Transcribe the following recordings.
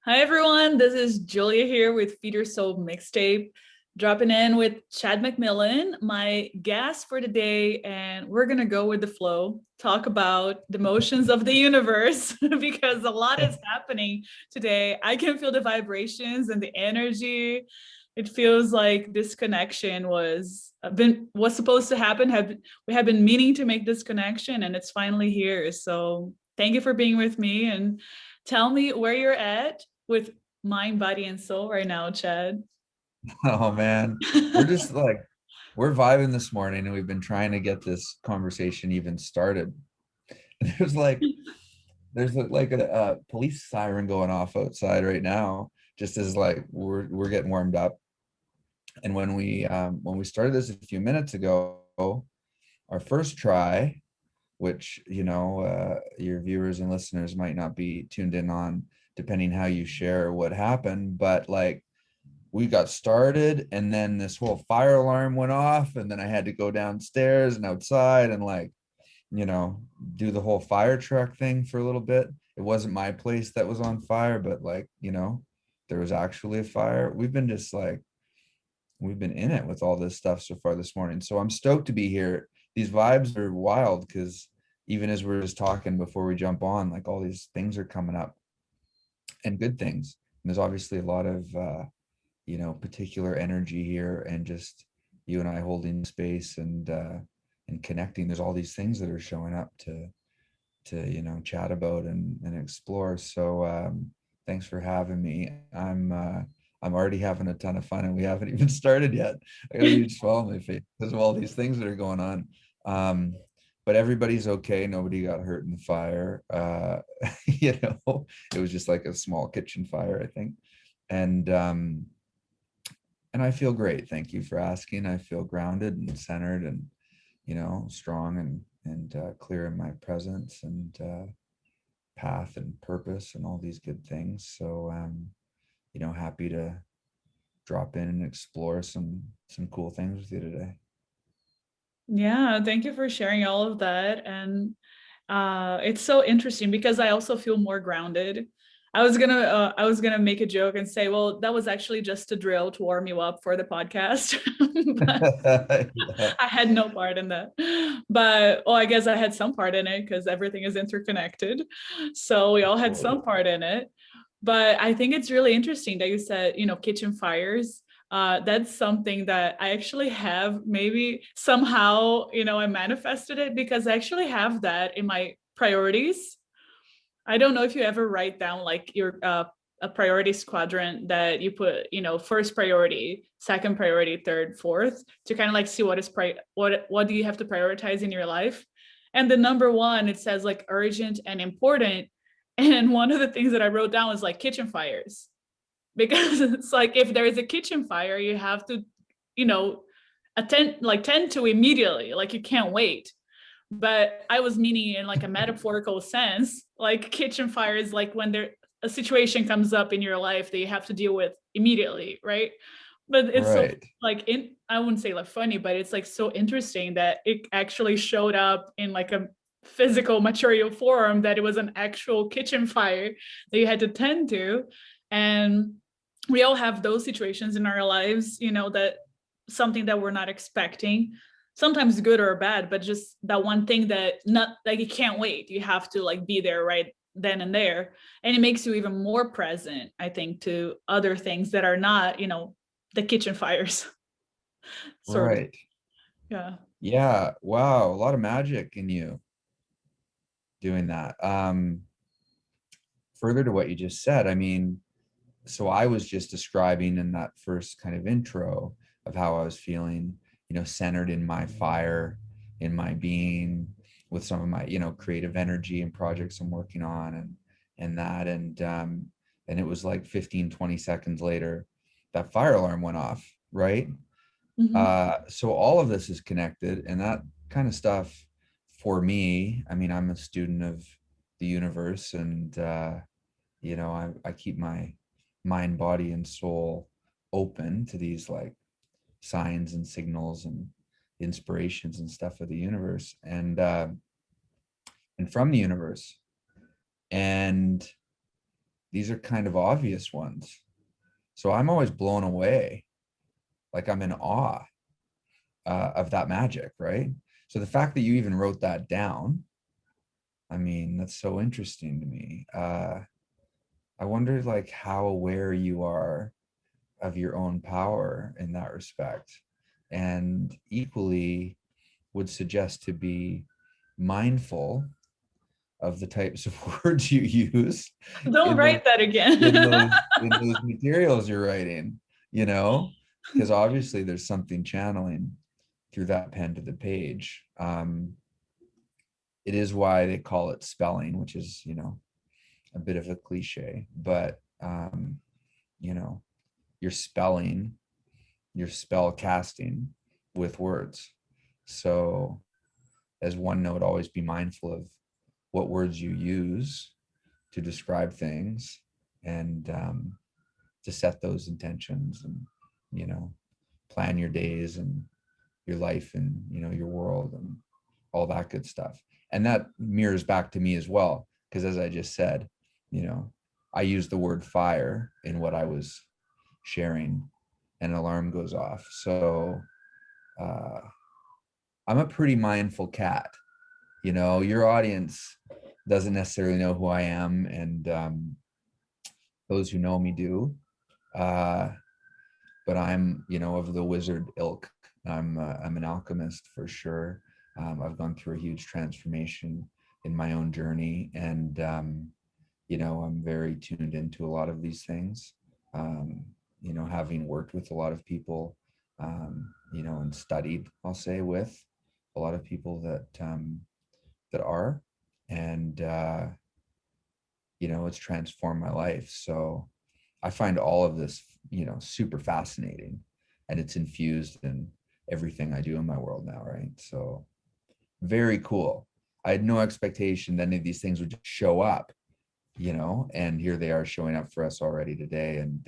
Hi everyone, this is Julia here with Your Soul Mixtape, dropping in with Chad McMillan, my guest for the day, and we're gonna go with the flow, talk about the motions of the universe because a lot is happening today. I can feel the vibrations and the energy. It feels like this connection was supposed to happen. We have been meaning to make this connection, and it's finally here. So thank you for being with me and tell me where you're at with mind, body, and soul right now, Chad. Oh man, we're just like we're vibing this morning, and we've been trying to get this conversation even started. There's like there's like a police siren going off outside right now, just as like we're getting warmed up. And when we started this a few minutes ago, our first try, which your viewers and listeners might not be tuned in on, depending how you share what happened, but like we got started and then this whole fire alarm went off, and then I had to go downstairs and outside and you know do the whole fire truck thing for a little bit. It wasn't my place that was on fire, but there was actually a fire. We've been in it with all this stuff so far this morning, so I'm stoked to be here. These vibes are wild because even as we're just talking before we jump on, like all these things are coming up, and good things. And there's obviously a lot of particular energy here, and just you and I holding space and connecting. There's all these things that are showing up to chat about and explore. So thanks for having me. I'm already having a ton of fun, and we haven't even started yet. I got a huge smile on my face because of all these things that are going on. But everybody's okay. Nobody got hurt in the fire. It was just like a small kitchen fire, I think. And I feel great. Thank you for asking. I feel grounded and centered and, strong and clear in my presence and path and purpose and all these good things. So, happy to drop in and explore some cool things with you today. Yeah, thank you for sharing all of that. And it's so interesting because I also feel more grounded. I was gonna make a joke and say, well, that was actually just a drill to warm you up for the podcast. But Yeah, I had no part in that. But I guess I had some part in it because everything is interconnected. So we all had totally. some part in it. But I think it's really interesting that you said, kitchen fires. That's something that I actually have. Maybe somehow, I manifested it because I actually have that in my priorities. I don't know if you ever write down like your a priorities quadrant that you put, first priority, second priority, third, fourth, to kind of like see what is what do you have to prioritize in your life. And the number one, it says like urgent and important. And one of the things that I wrote down was like kitchen fires, because it's like if there is a kitchen fire, you have to, you know, tend to immediately, like you can't wait. But I was meaning in like a metaphorical sense, like kitchen fire is like when there a situation comes up in your life that you have to deal with immediately, right? But it's so Right. like I wouldn't say like funny, but it's like so interesting that it actually showed up in like a physical material form, that it was an actual kitchen fire that you had to tend to. And we all have those situations in our lives, that something that we're not expecting, sometimes good or bad, but just that one thing that not like you can't wait. You have to like be there right then and there. And it makes you even more present, I think, to other things that are not, the kitchen fires, sort of. Right. Yeah. Yeah. Wow. A lot of magic in you doing that. Further to what you just said, I mean, so I was just describing in that first kind of intro of how I was feeling, centered in my fire, in my being, with some of my, creative energy and projects I'm working on and that. And it was like 15, 20 seconds later, that fire alarm went off, right? Mm-hmm. So all of this is connected, and that kind of stuff for me, I mean, I'm a student of the universe, and I keep my mind, body, and soul open to these like signs and signals and inspirations and stuff of the universe and from the universe. And these are kind of obvious ones. So I'm always blown away. Like I'm in awe of that magic, right? So the fact that you even wrote that down, I mean, that's so interesting to me. I wonder like how aware you are of your own power in that respect. And equally would suggest to be mindful of the types of words you use Don't in those write that in again. those in those materials you're writing, you know, because obviously there's something channeling through that pen to the page. It is why they call it spelling, which is, you know, a bit of a cliche, but you know, you're spelling, you're spell casting with words. So as one note, always be mindful of what words you use to describe things, and to set those intentions, and, you know, plan your days and your life and, you know, your world and all that good stuff. And that mirrors back to me as well, because as I just said, you know, I use the word fire in what I was sharing, and an alarm goes off. So I'm a pretty mindful cat. You know, your audience doesn't necessarily know who I am, and those who know me do. But I'm, you know, of the wizard ilk. I'm an alchemist for sure. I've gone through a huge transformation in my own journey, and you know, I'm very tuned into a lot of these things. You know, having worked with a lot of people, you know, and studied, I'll say, with a lot of people that that are, and you know, it's transformed my life. So I find all of this, you know, super fascinating, and it's infused in everything I do in my world now, right? So very cool. I had no expectation that any of these things would just show up, you know, and here they are showing up for us already today. And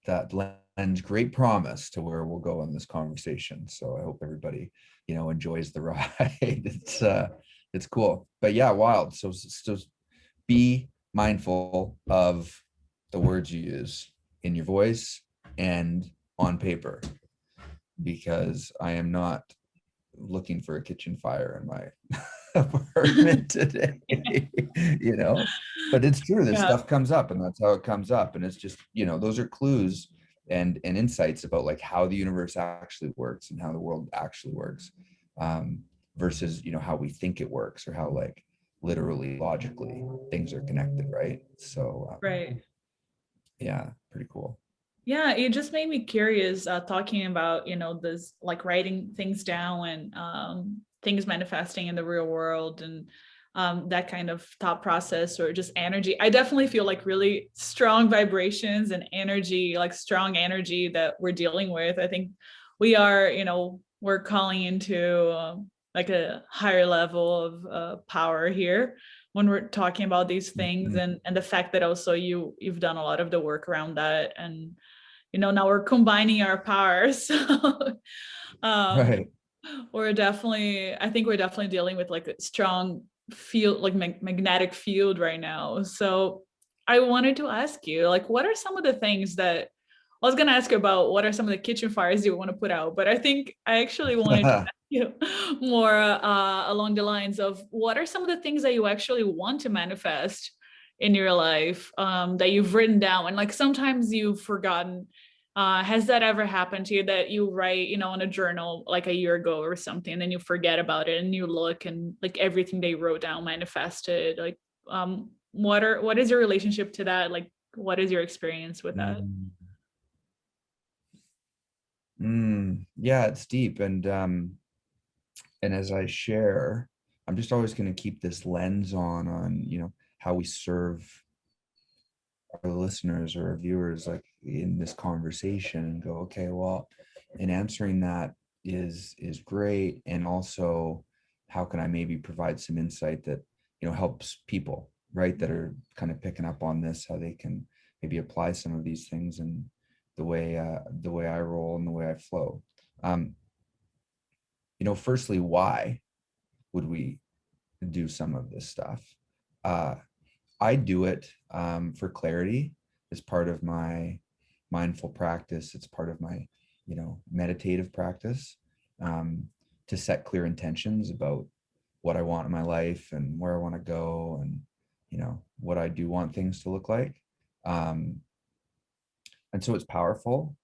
that lends great promise to where we'll go in this conversation. So I hope everybody, you know, enjoys the ride. It's cool. But yeah, wild. So be mindful of the words you use in your voice and on paper, because I am not looking for a kitchen fire in my apartment today. You know, but it's true, this Yeah, stuff comes up, and that's how it comes up. And it's just, you know, those are clues and insights about like how the universe actually works and how the world actually works, versus, you know, how we think it works, or how like literally logically things are connected, right? So right. yeah, pretty cool. Yeah, it just made me curious, talking about, you know, this like writing things down and things manifesting in the real world, and that kind of thought process or just energy. I definitely feel like really strong vibrations and energy, like strong energy that we're dealing with. I think we are, you know, we're calling into like a higher level of power here when we're talking about these things, Mhm. and the fact that also you've done a lot of the work around that, and you know, now we're combining our powers. So um, Right. we're definitely, I think we're definitely dealing with like a strong field, like magnetic field right now. So I wanted to ask you, like, what are some of the things that I was going to ask you about? What are some of the kitchen fires you want to put out? But I think I actually wanted to ask you more along the lines of what are some of the things that you actually want to manifest in your life, that you've written down, and like sometimes you've forgotten. Has that ever happened to you that you write, you know, on a journal like a year ago or something, and then you forget about it and you look and like everything they wrote down manifested? Like, what is your relationship to that? Like, what is your experience with that? Mm. Yeah, it's deep. And as I share, I'm just always going to keep this lens on, you know, how we serve our listeners or our viewers, like in this conversation, and go, okay, well, in answering that is great. And also, how can I maybe provide some insight that, you know, helps people, right, that are kind of picking up on this, how they can maybe apply some of these things and the way I roll and the way I flow. Um, you know, firstly, why would we do some of this stuff? Uh, I do it for clarity as part of my mindful practice. It's part of my, meditative practice, to set clear intentions about what I want in my life and where I want to go, and, what I do want things to look like. And so it's powerful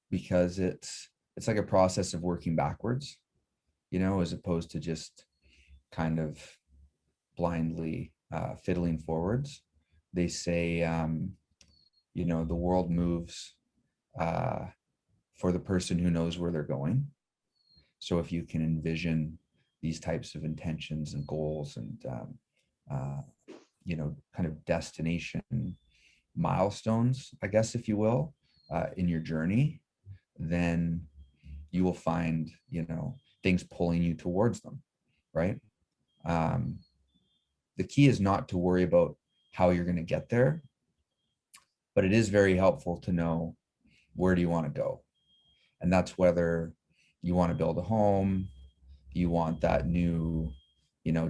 because it's like a process of working backwards, as opposed to just kind of blindly fiddling forwards. They say, the world moves for the person who knows where they're going. So if you can envision these types of intentions and goals and, kind of destination milestones, I guess, if you will, in your journey, then you will find, things pulling you towards them, right? The key is not to worry about how you're going to get there, but it is very helpful to know, where do you want to go? And that's whether you want to build a home, you want that new,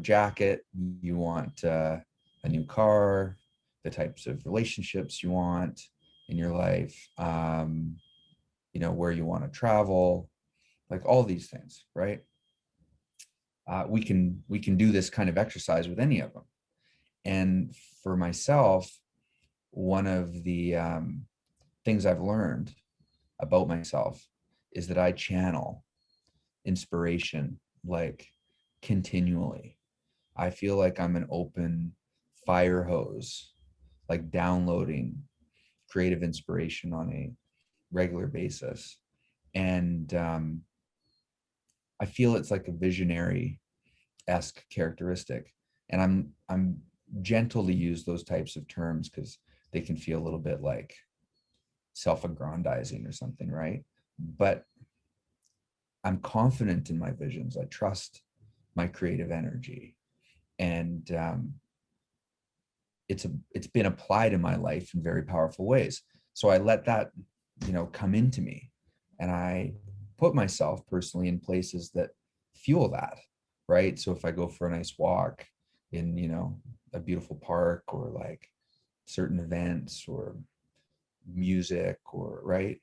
jacket, you want a new car, the types of relationships you want in your life, where you want to travel, like all these things, right? We can do this kind of exercise with any of them. And for myself, one of the things I've learned about myself is that I channel inspiration like continually. I feel like I'm an open fire hose, like downloading creative inspiration on a regular basis. And I feel it's like a visionary-esque characteristic. And I'm gentle to use those types of terms because they can feel a little bit like self-aggrandizing or something, right? But I'm confident in my visions. I trust my creative energy, and it's been applied in my life in very powerful ways. So I let that, come into me, and I put myself personally in places that fuel that, right? So if I go for a nice walk in, a beautiful park, or like certain events or music, or right,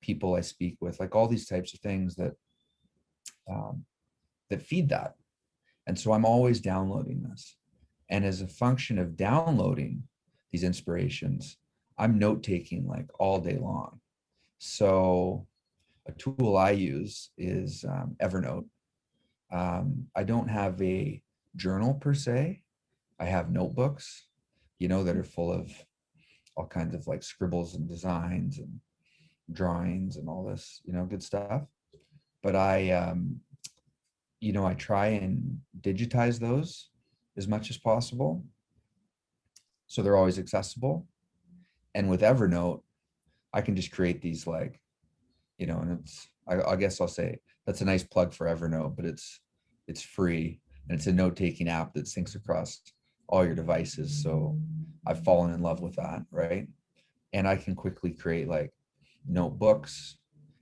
people I speak with, like all these types of things that that feed that. And so I'm always downloading this. And as a function of downloading these inspirations, I'm note taking like all day long. So a tool I use is Evernote. I don't have a journal per se. I have notebooks, that are full of all kinds of like scribbles and designs and drawings and all this, good stuff. But I try and digitize those as much as possible, so they're always accessible. And with Evernote, I can just create these like, and I guess I'll say that's a nice plug for Evernote, but it's free, and it's a note-taking app that syncs across all your devices. So I've fallen in love with that, right? And I can quickly create like notebooks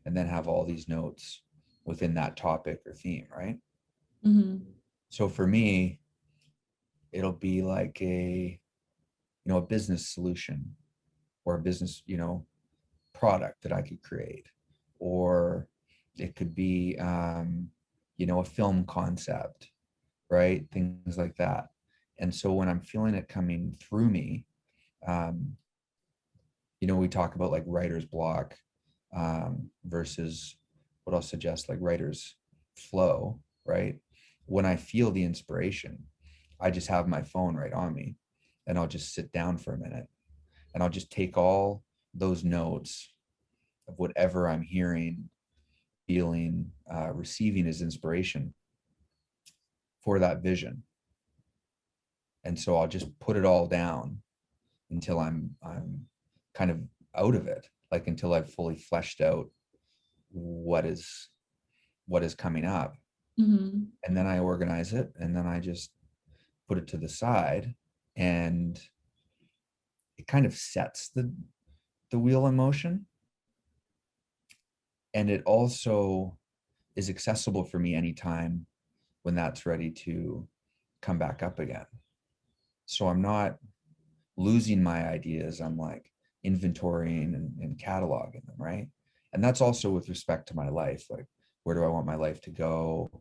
and then have all these notes within that topic or theme, right? Mm-hmm. So for me, it'll be like a business solution, or a business, product that I could create, or it could be, a film concept, right? Things like that. And so when I'm feeling it coming through me, um, we talk about like writer's block, versus what I'll suggest, like writer's flow, right? When I feel the inspiration, I just have my phone right on me, and I'll just sit down for a minute, and I'll just take all those notes of whatever I'm hearing, feeling, receiving as inspiration for that vision. And so I'll just put it all down until I'm kind of out of it, like until I've fully fleshed out what is coming up. Mm-hmm. And then I organize it, and then I just put it to the side, and it kind of sets the wheel in motion. And it also is accessible for me anytime when that's ready to come back up again. So I'm not losing my ideas. I'm like inventorying and cataloging them, right? And that's also with respect to my life. Like, where do I want my life to go?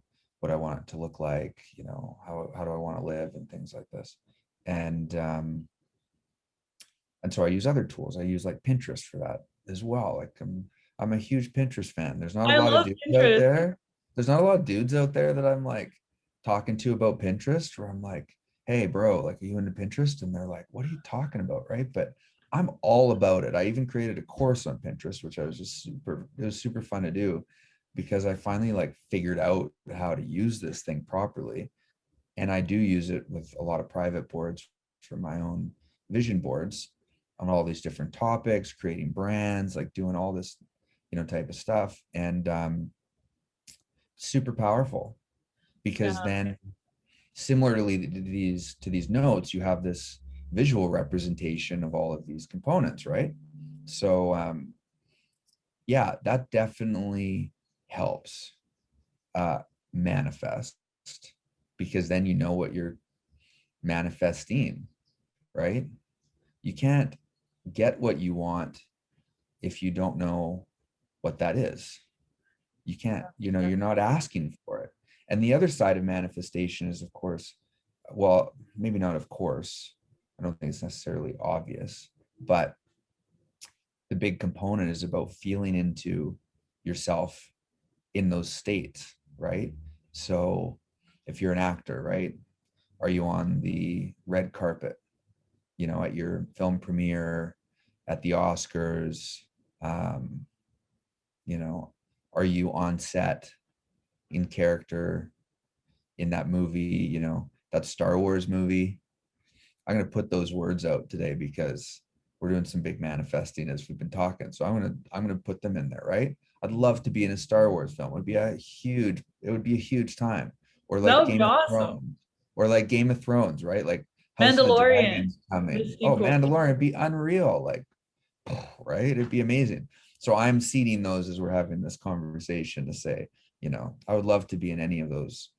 What I want it to look like? You know, how do I want to live and things like this. And so I use other tools. I use like Pinterest for that as well. Like I'm a huge Pinterest fan. There's not a I lot of love dudes out Pinterest. there. There's not a lot of dudes out there that I'm like talking to about Pinterest, where I'm like, hey bro, like, are you into Pinterest? And they're like, what are you talking about? Right. But I'm all about it. I even created a course on Pinterest, which it was super fun to do, because I finally like figured out how to use this thing properly. And I do use it with a lot of private boards for my own vision boards on all these different topics, creating brands, like doing all this, type of stuff. And super powerful, because Yeah. then similarly to these notes, you have this visual representation of all of these components, right? So yeah, that definitely helps manifest, because then you know what you're manifesting, right? You can't get what you want if you don't know what that is. You can't, you're not asking for it. And the other side of manifestation is, of course, well, maybe not of course, I don't think it's necessarily obvious, but the big component is about feeling into yourself in those states, right? So if you're an actor, right, are you on the red carpet, at your film premiere, at the Oscars? um, are you on set in character in that movie, that Star Wars movie? I'm going to put those words out today because we're doing some big manifesting as we've been talking. So I'm going to put them in there, right? I'd love to be in a Star Wars film. It would be a huge time. Or That like would be Game of awesome. Thrones, or like Game of Thrones, right? Like House of the Mandalorian, Dragons the coming. Oh, sequel. Mandalorian would be unreal. Like, right? It'd be amazing. So I'm seeding those as we're having this conversation to say, I would love to be in any of those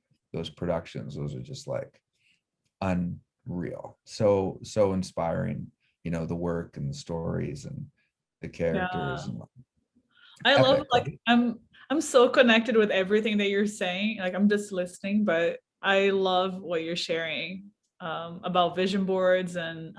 productions. Those are just like unreal. So inspiring, the work and the stories and the characters, Yeah. and I love, epic, like, right? I'm so connected with everything that you're saying. Like, I'm just listening, but I love what you're sharing about vision boards and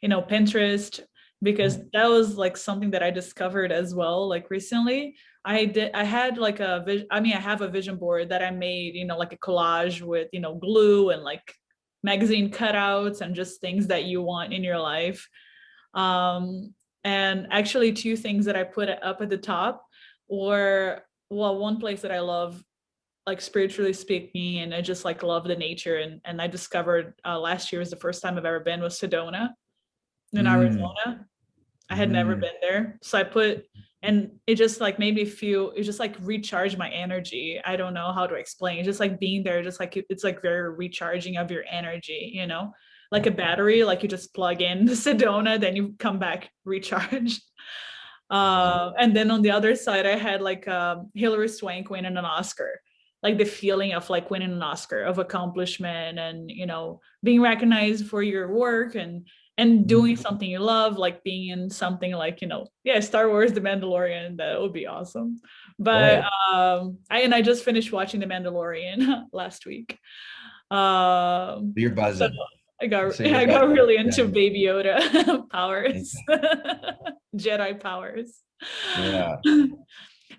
Pinterest, because Yeah. that was like something that I discovered as well. Like recently, I had like I have a vision board that I made, like a collage with, glue and like magazine cutouts and just things that you want in your life. Um, and actually, two things that I put up at the top were, well, one place that I love, like spiritually speaking, and I just like love the nature. And I discovered last year was the first time I've ever been, was Sedona in Mm, Arizona. I had never mm. been there. So I put, and it just like made me feel, it just like recharged my energy. I don't know how to explain. It's just like being there, just like it's like very recharging of your energy, like a battery, like you just plug in the Sedona, then you come back recharged. Amazing. And then on the other side, I had like Hilary Swank winning an Oscar, like the feeling of like winning an Oscar, of accomplishment, and being recognized for your work, and doing Mm. something you love, like being in something like yeah, Star Wars, The Mandalorian. That would be awesome. But Right. I just finished watching The Mandalorian last week. You're So buzzing. I got So you're I got buzzing. really Yeah. into Baby Yoda Yeah. powers, Jedi powers. Yeah. Yeah,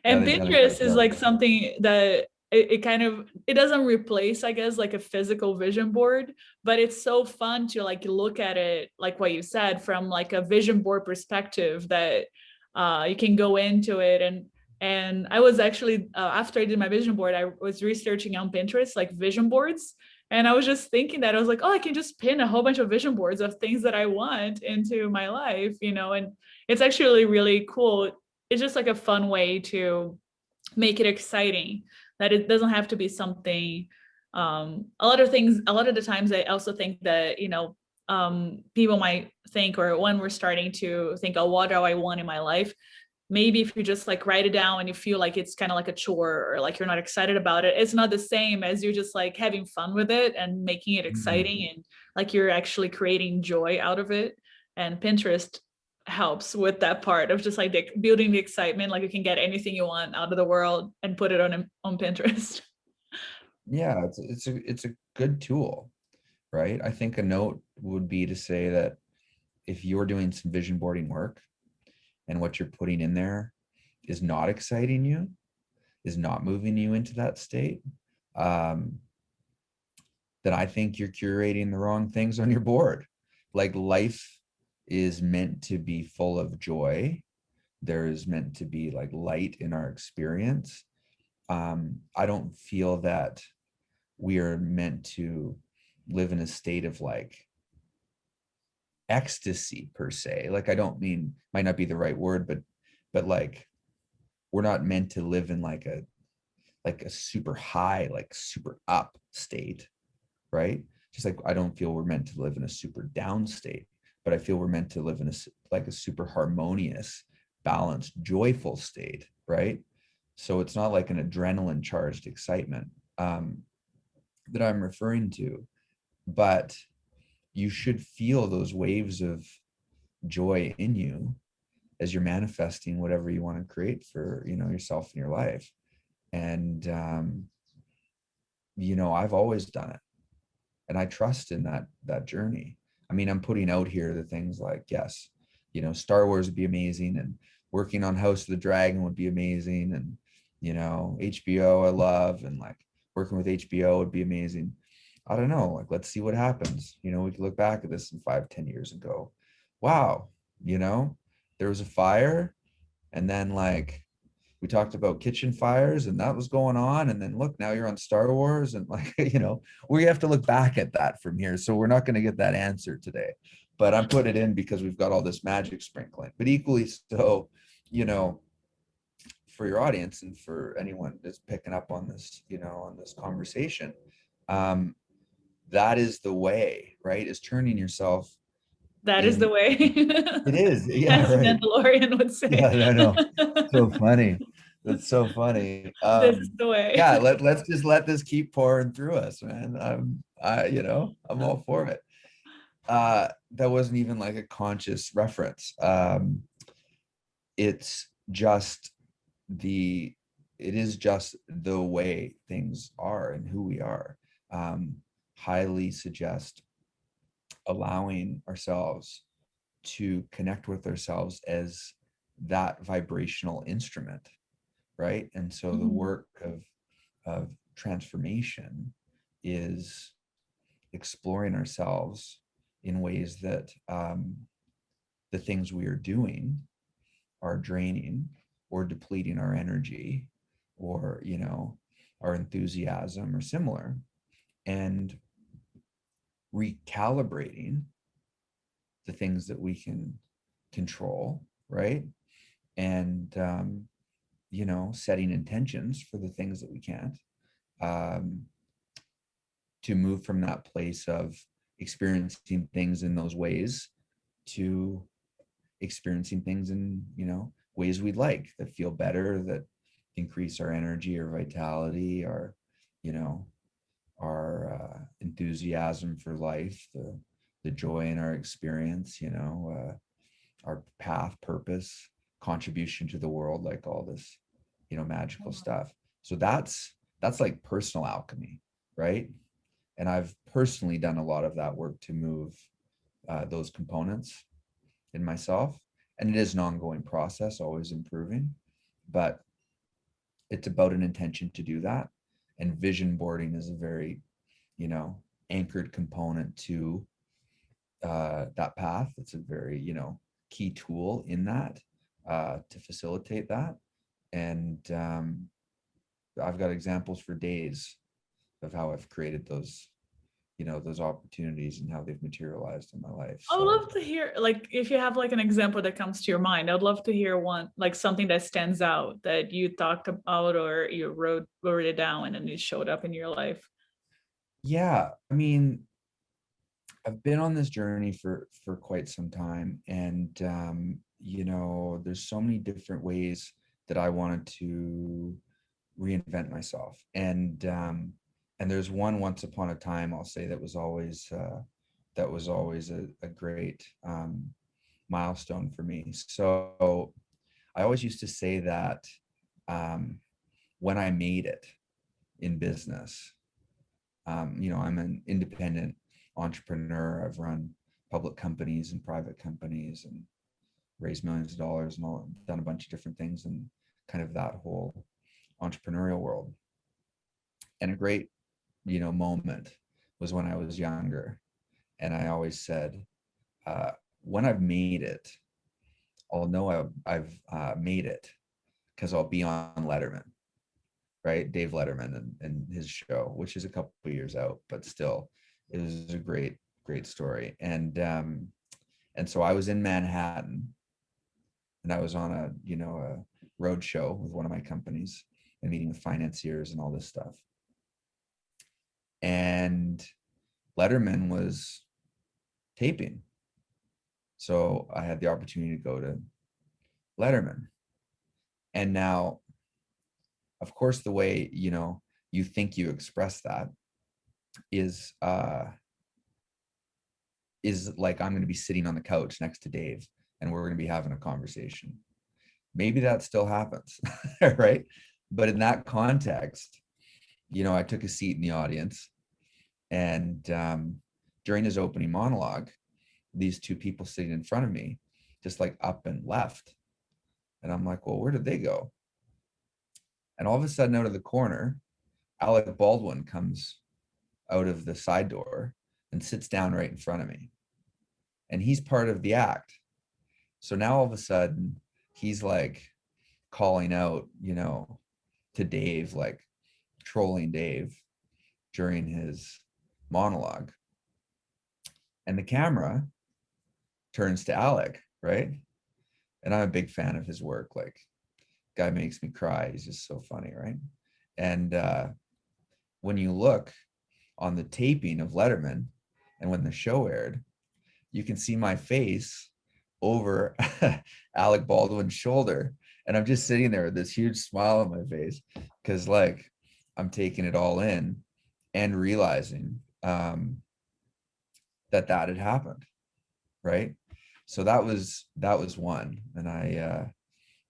And they've done a great Pinterest is job. like something that it kind of, it doesn't replace, I guess, like a physical vision board, but it's so fun to like look at it, like what you said, from like a vision board perspective, that you can go into it. And I was actually after I did my vision board, I was researching on Pinterest like vision boards. And I was just thinking that I was like, oh, I can just pin a whole bunch of vision boards of things that I want into my life, and it's actually really cool. It's just like a fun way to make it exciting, that it doesn't have to be something, a lot of the times I also think that people might think, or when we're starting to think, oh, what do I want in my life, maybe if you just like write it down and you feel like it's kind of like a chore or like you're not excited about it, it's not the same as you just like having fun with it and making it exciting and like you're actually creating joy out of it. And Pinterest helps with that part of just like building the excitement. Like you can get anything you want out of the world and put it on Pinterest. Yeah, it's a good tool, right? I think a note would be to say that if you're doing some vision boarding work and what you're putting in there is not exciting you, is not moving you into that state, then I think you're curating the wrong things on your board. Like life is meant to be full of joy. There is meant to be like light in our experience. I don't feel that we are meant to live in a state of like ecstasy per se. Like I don't mean, might not be the right word, but like we're not meant to live in like a super high, like super up state, right? Just like I don't feel we're meant to live in a super down state, but I feel we're meant to live in a super harmonious, balanced, joyful state, right? So it's not like an adrenaline charged excitement that I'm referring to, but you should feel those waves of joy in you as you're manifesting whatever you want to create for, yourself in your life. And I've always done it, and I trust in that journey. I mean, I'm putting out here the things like, yes, Star Wars would be amazing, and working on House of the Dragon would be amazing, and HBO I love, and like working with HBO would be amazing. I don't know, like let's see what happens. We could look back at this in 5-10 years and go, wow, there was a fire, and then like we talked about kitchen fires and that was going on, and then look, now you're on Star Wars, and like we have to look back at that from here, so we're not going to get that answer today, but I'm putting it in because we've got all this magic sprinkling. But equally so, for your audience and for anyone that's picking up on this, on this conversation, that is the way, right? Is turning yourself That is the in. way. It is, yeah, As right. Mandalorian would say. Yeah, I know. So funny. That's so funny. This is the way. Yeah, let's just let this keep pouring through us, man. I'm all for it. That wasn't even like a conscious reference. It's just it is just the way things are and who we are. Highly suggest allowing ourselves to connect with ourselves as that vibrational instrument, right? And so the work of transformation is exploring ourselves in ways that the things we are doing are draining or depleting our energy or our enthusiasm or similar, and recalibrating the things that we can control, right? And setting intentions for the things that we can't, to move from that place of experiencing things in those ways to experiencing things in ways we'd like, that feel better, that increase our energy or vitality, or our enthusiasm for life, the joy in our experience, our path, purpose, contribution to the world, like all this magical stuff. So that's like personal alchemy, right? And I've personally done a lot of that work to move those components in myself, and it is an ongoing process, always improving, but it's about an intention to do that. And vision boarding is a very anchored component to that path. It's a very key tool in that, to facilitate that. And I've got examples for days of how I've created those those opportunities and how they've materialized in my life. I would So love to hear, like, if you have like an example that comes to your mind. I would love to hear one, like something that stands out that you talked about or you wrote it down and then it showed up in your life. yeah, I mean, I've been on this journey for quite some time, and you know, there's so many different ways that I wanted to reinvent myself, and there's one once upon a time, I'll say, that was always a great milestone for me. So I always used to say that um, when I made it in business, you know, I'm an independent entrepreneur. I've run public companies and private companies and raised millions of dollars and all, done a bunch of different things and kind of that whole entrepreneurial world. And a great, you know, moment was when I was younger. And I always said, when I've made it, I'll know I've made it because I'll be on Letterman, right? Dave Letterman and his show, which is a couple of years out, but still, it was a great story. And so I was in Manhattan, and I was on a, you know, a road show with one of my companies and meeting with financiers and all this stuff. And Letterman was taping. So I had the opportunity to go to Letterman. And now, of course, the way, you know, you think you express that is like, I'm going to be sitting on the couch next to Dave and we're going to be having a conversation. Maybe that still happens, right? But in that context, you know, I took a seat in the audience, and during his opening monologue, these two people sitting in front of me just like up and left. And I'm like, well, where did they go? And all of a sudden, out of the corner, Alec Baldwin comes out of the side door and sits down right in front of me. And he's part of the act. So now all of a sudden, he's like calling out, you know, to Dave, like trolling Dave during his monologue. And the camera turns to Alec, right? And I'm a big fan of his work. Like, guy makes me cry. He's just so funny, right? And when you look on the taping of Letterman and when the show aired, you can see my face over Alec Baldwin's shoulder. And I'm just sitting there with this huge smile on my face because, like, I'm taking it all in and realizing that had happened, right? So that was one. And I,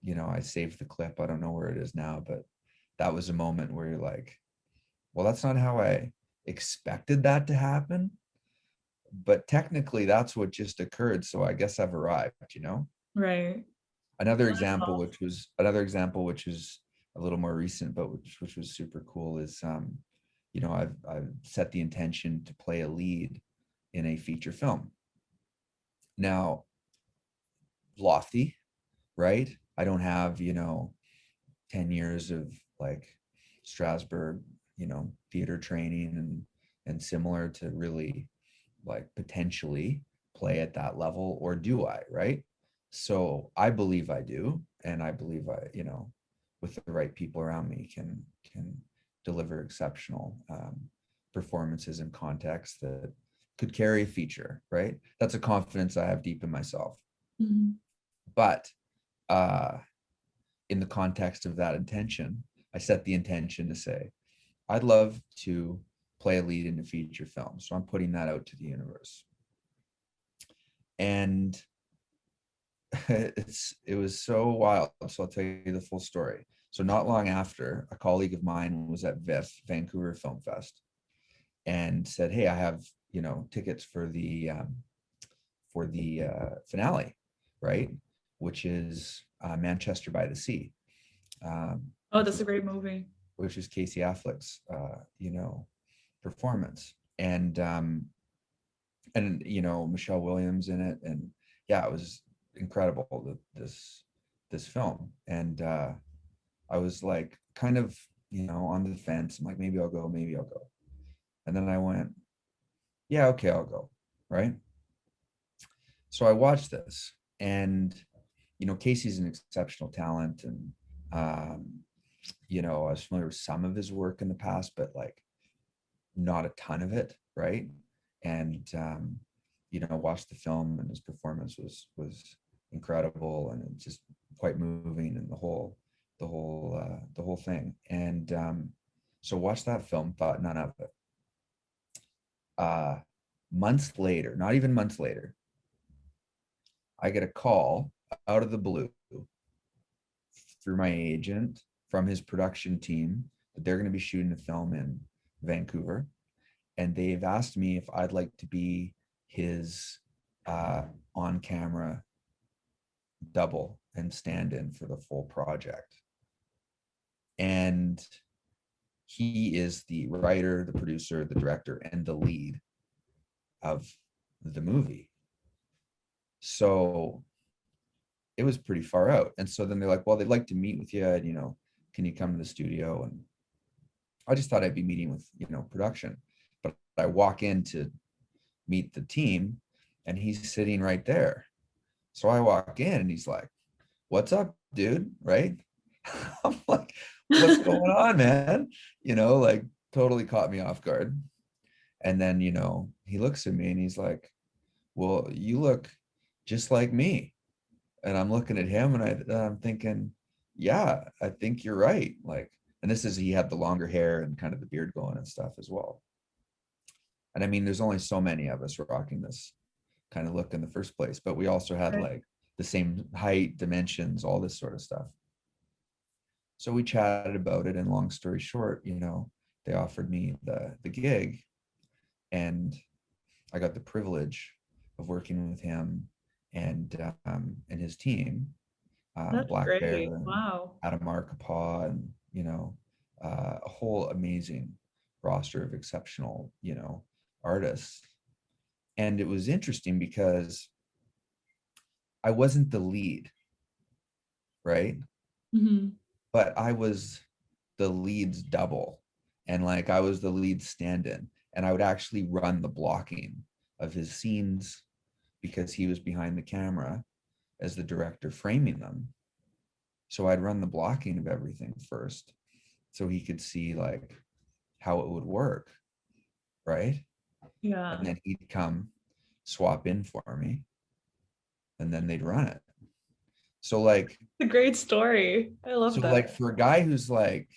you know, I saved the clip. I don't know where it is now, but that was a moment where you're like, well, that's not how I expected that to happen, but technically that's what just occurred. So I guess I've arrived, you know? Right. Another example, which was a little more recent, but which was super cool, is you know, I've set the intention to play a lead in a feature film. Now, lofty, right? I don't have, you know, 10 years of like Strasbourg, you know, theater training and similar to really like potentially play at that level, or do I, right? So I believe I do, and I believe I, you know, with the right people around me can deliver exceptional performances in context that could carry a feature, right? That's a confidence I have deep in myself. Mm-hmm. But in the context of that intention, I set the intention to say, I'd love to play a lead in a feature film. So I'm putting that out to the universe. And it was so wild. So I'll tell you the full story. So not long after, a colleague of mine was at VIFF, Vancouver Film Fest, and said, hey, I have, you know, tickets for the finale, right? Which is Manchester by the Sea. Oh, that's a great movie. Which is Casey Affleck's, you know, performance. And you know, Michelle Williams in it. And yeah, it was incredible, this film. And I was like kind of, you know, on the fence. I'm like, maybe I'll go, maybe I'll go. And then I went, yeah, okay, I'll go. Right. So I watched this, and, you know, Casey's an exceptional talent. And, you know, I was familiar with some of his work in the past, but like not a ton of it. Right. and watched the film, and his performance was incredible, and just quite moving, and the whole thing. And so watched that film, thought none of it. Months later, not even months later, I get a call out of the blue through my agent from his production team that they're going to be shooting a film in Vancouver. And they've asked me if I'd like to be his on-camera double and stand in for the full project. And he is the writer, the producer, the director, and the lead of the movie. So it was pretty far out. And so then they're like, well, they'd like to meet with you, and, can you come to the studio? And I just thought I'd be meeting with, production. But I walk in to meet the team, and he's sitting right there. So I walk in, and he's like, what's up, dude? Right? I'm like, what's going on, man? Like totally caught me off guard. And then, he looks at me and he's like, well, you look just like me. And I'm looking at him, and I'm thinking, yeah, I think you're right. Like, and he had the longer hair and kind of the beard going and stuff as well. And I mean, there's only so many of us rocking this kind of look in the first place, but we also had like the same height, dimensions, all this sort of stuff. So we chatted about it, and long story short, they offered me the gig, and I got the privilege of working with him and his team, That's Black great. Bear and Wow. Adam Arkapaw, and a whole amazing roster of exceptional artists. And it was interesting because I wasn't the lead, right? Mm-hmm. But I was the lead's double, and like I was the lead stand-in, and I would actually run the blocking of his scenes because he was behind the camera as the director framing them. So I'd run the blocking of everything first so he could see like how it would work, right? Yeah. And then he'd come swap in for me, and then they'd run it. So like, It's a great story. I love so that. like for a guy who's like,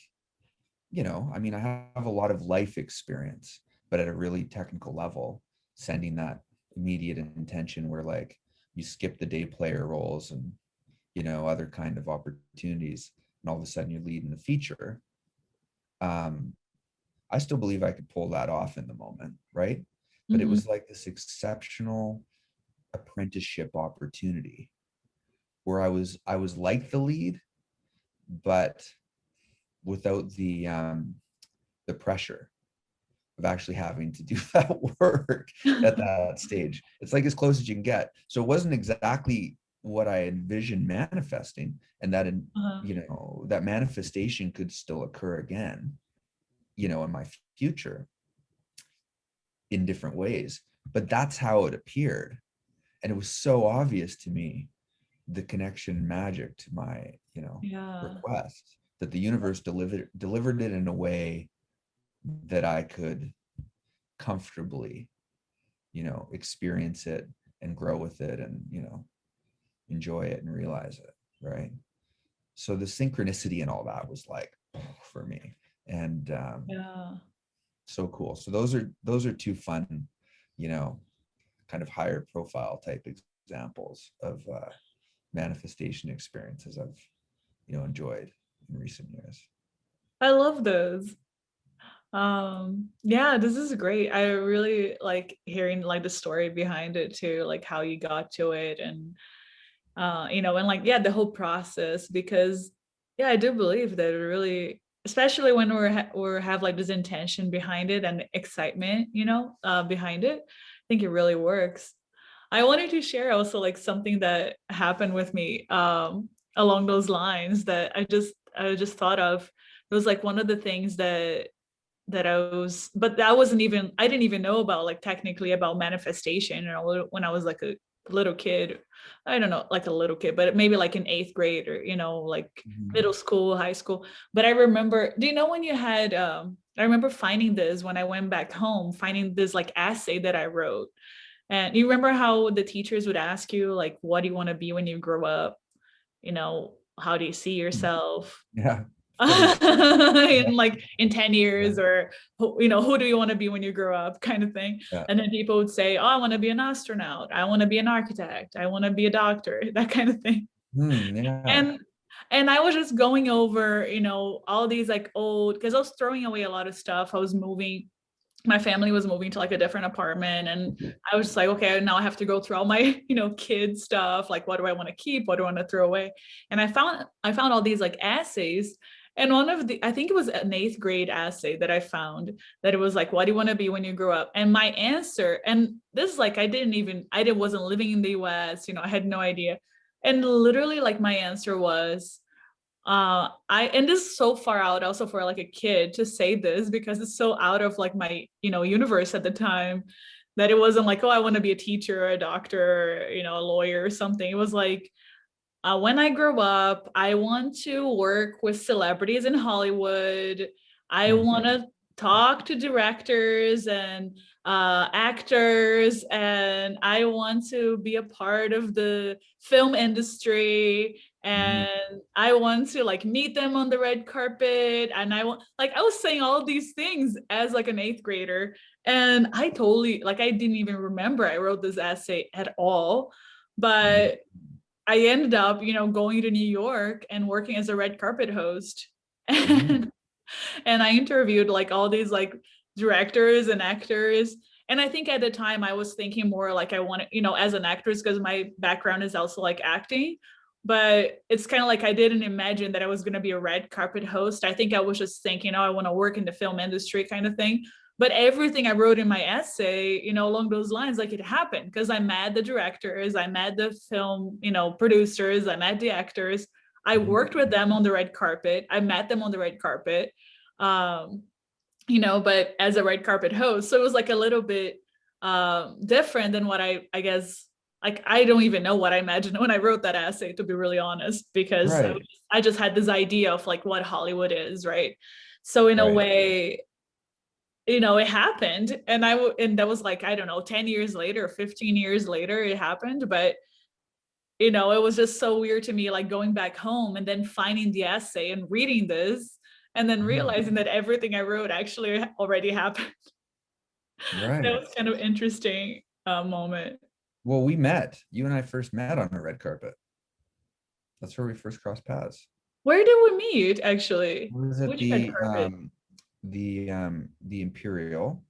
I mean, I have a lot of life experience, but at a really technical level, sending that immediate intention where like you skip the day player roles and, other kind of opportunities, and all of a sudden you're leading the feature. I still believe I could pull that off in the moment, right? But it was like this exceptional apprenticeship opportunity where I was like the lead, but without the pressure of actually having to do that work at that stage. It's like as close as you can get. So it wasn't exactly what I envisioned manifesting, and that that manifestation could still occur again, in my future in different ways. But that's how it appeared. And it was so obvious to me, the connection magic to my, request, that the universe delivered it in a way that I could comfortably, experience it and grow with it and, enjoy it and realize it. Right. So the synchronicity and all that was like for me. And so cool. So those are two fun, kind of higher profile type examples of manifestation experiences I've, enjoyed in recent years. I love those. Yeah, this is great. I really like hearing like the story behind it too, like how you got to it, and and like the whole process, because I do believe that it really, especially when we're have like this intention behind it and excitement, behind it, I think it really works. I wanted to share also like something that happened with me along those lines that I just thought of. It was like one of the things that but I didn't even know about like technically about manifestation, when I was like a little kid. I don't know, like a little kid, but maybe like in 8th grade or, like middle school, high school. But I remember, do you know when you had, I remember finding this when I went back home, finding this like essay that I wrote. And you remember how the teachers would ask you, like, what do you want to be when you grow up? You know, how do you see yourself? Yeah, of course. Yeah, In like in 10 yeah, years, or you know, who do you want to be when you grow up, kind of thing. yeah. And then people would say, oh, I want to be an astronaut, I want to be an architect, I want to be a doctor, that kind of thing. Yeah. and and I was just going over, you know, all these like old, because I was throwing away a lot of stuff. I was moving, my family was moving to like a different apartment, and I was just like, okay, now I have to go through all my, you know, kid stuff, like what do I want to keep, what do I want to throw away. And I found all these like essays, and one of the, I think it was an 8th grade essay that I found, that it was like, what do you want to be when you grow up? And my answer, and this is like, wasn't living in the US, you know, I had no idea. And literally like my answer was, and this is so far out also for like a kid to say this, because it's so out of like my, you know, universe at the time, that it wasn't like, oh, I want to be a teacher or a doctor, you know, a lawyer or something. It was like, when I grow up, I want to work with celebrities in Hollywood. I Hmm. want to talk to directors and actors, and I want to be a part of the film industry. Mhm. And I want to like meet them on the red carpet. And I want, like, I was saying all these things as like an 8th grader. And I totally, like, I didn't even remember I wrote this essay at all. Mhm. But I ended up, you know, going to New York and working as a red carpet host. Mhm. And I interviewed like all these like directors and actors. And I think at the time I was thinking more like I wanted, you know, as an actress, because my background is also like acting. But it's kind of like I didn't imagine that I was going to be a red carpet host. I think I was just thinking, oh, I want to work in the film industry kind of thing. But everything I wrote in my essay, you know, along those lines, like it happened because I met the directors, I met the film, you know, producers, I met the actors. I Mhm. worked with them on the red carpet. I met them on the red carpet. Um, you know, but as a red carpet host. So it was like a little bit different than what I guess, like, I don't even know what I imagined when I wrote that essay, to be really honest, because Right, I just had this idea of like what Hollywood is, right? So in a right. way, you know, it happened. And that was like, I don't know, 10 years later, 15 years later, it happened. But, you know, it was just so weird to me, like going back home and then finding the essay and reading this, and then Mhm. realizing that everything I wrote actually already happened. That Right. was kind of interesting moment. Well, we met. You and I first met on a red carpet. That's where we first crossed paths. Where did we meet actually? It was at Which red carpet? the Imperial.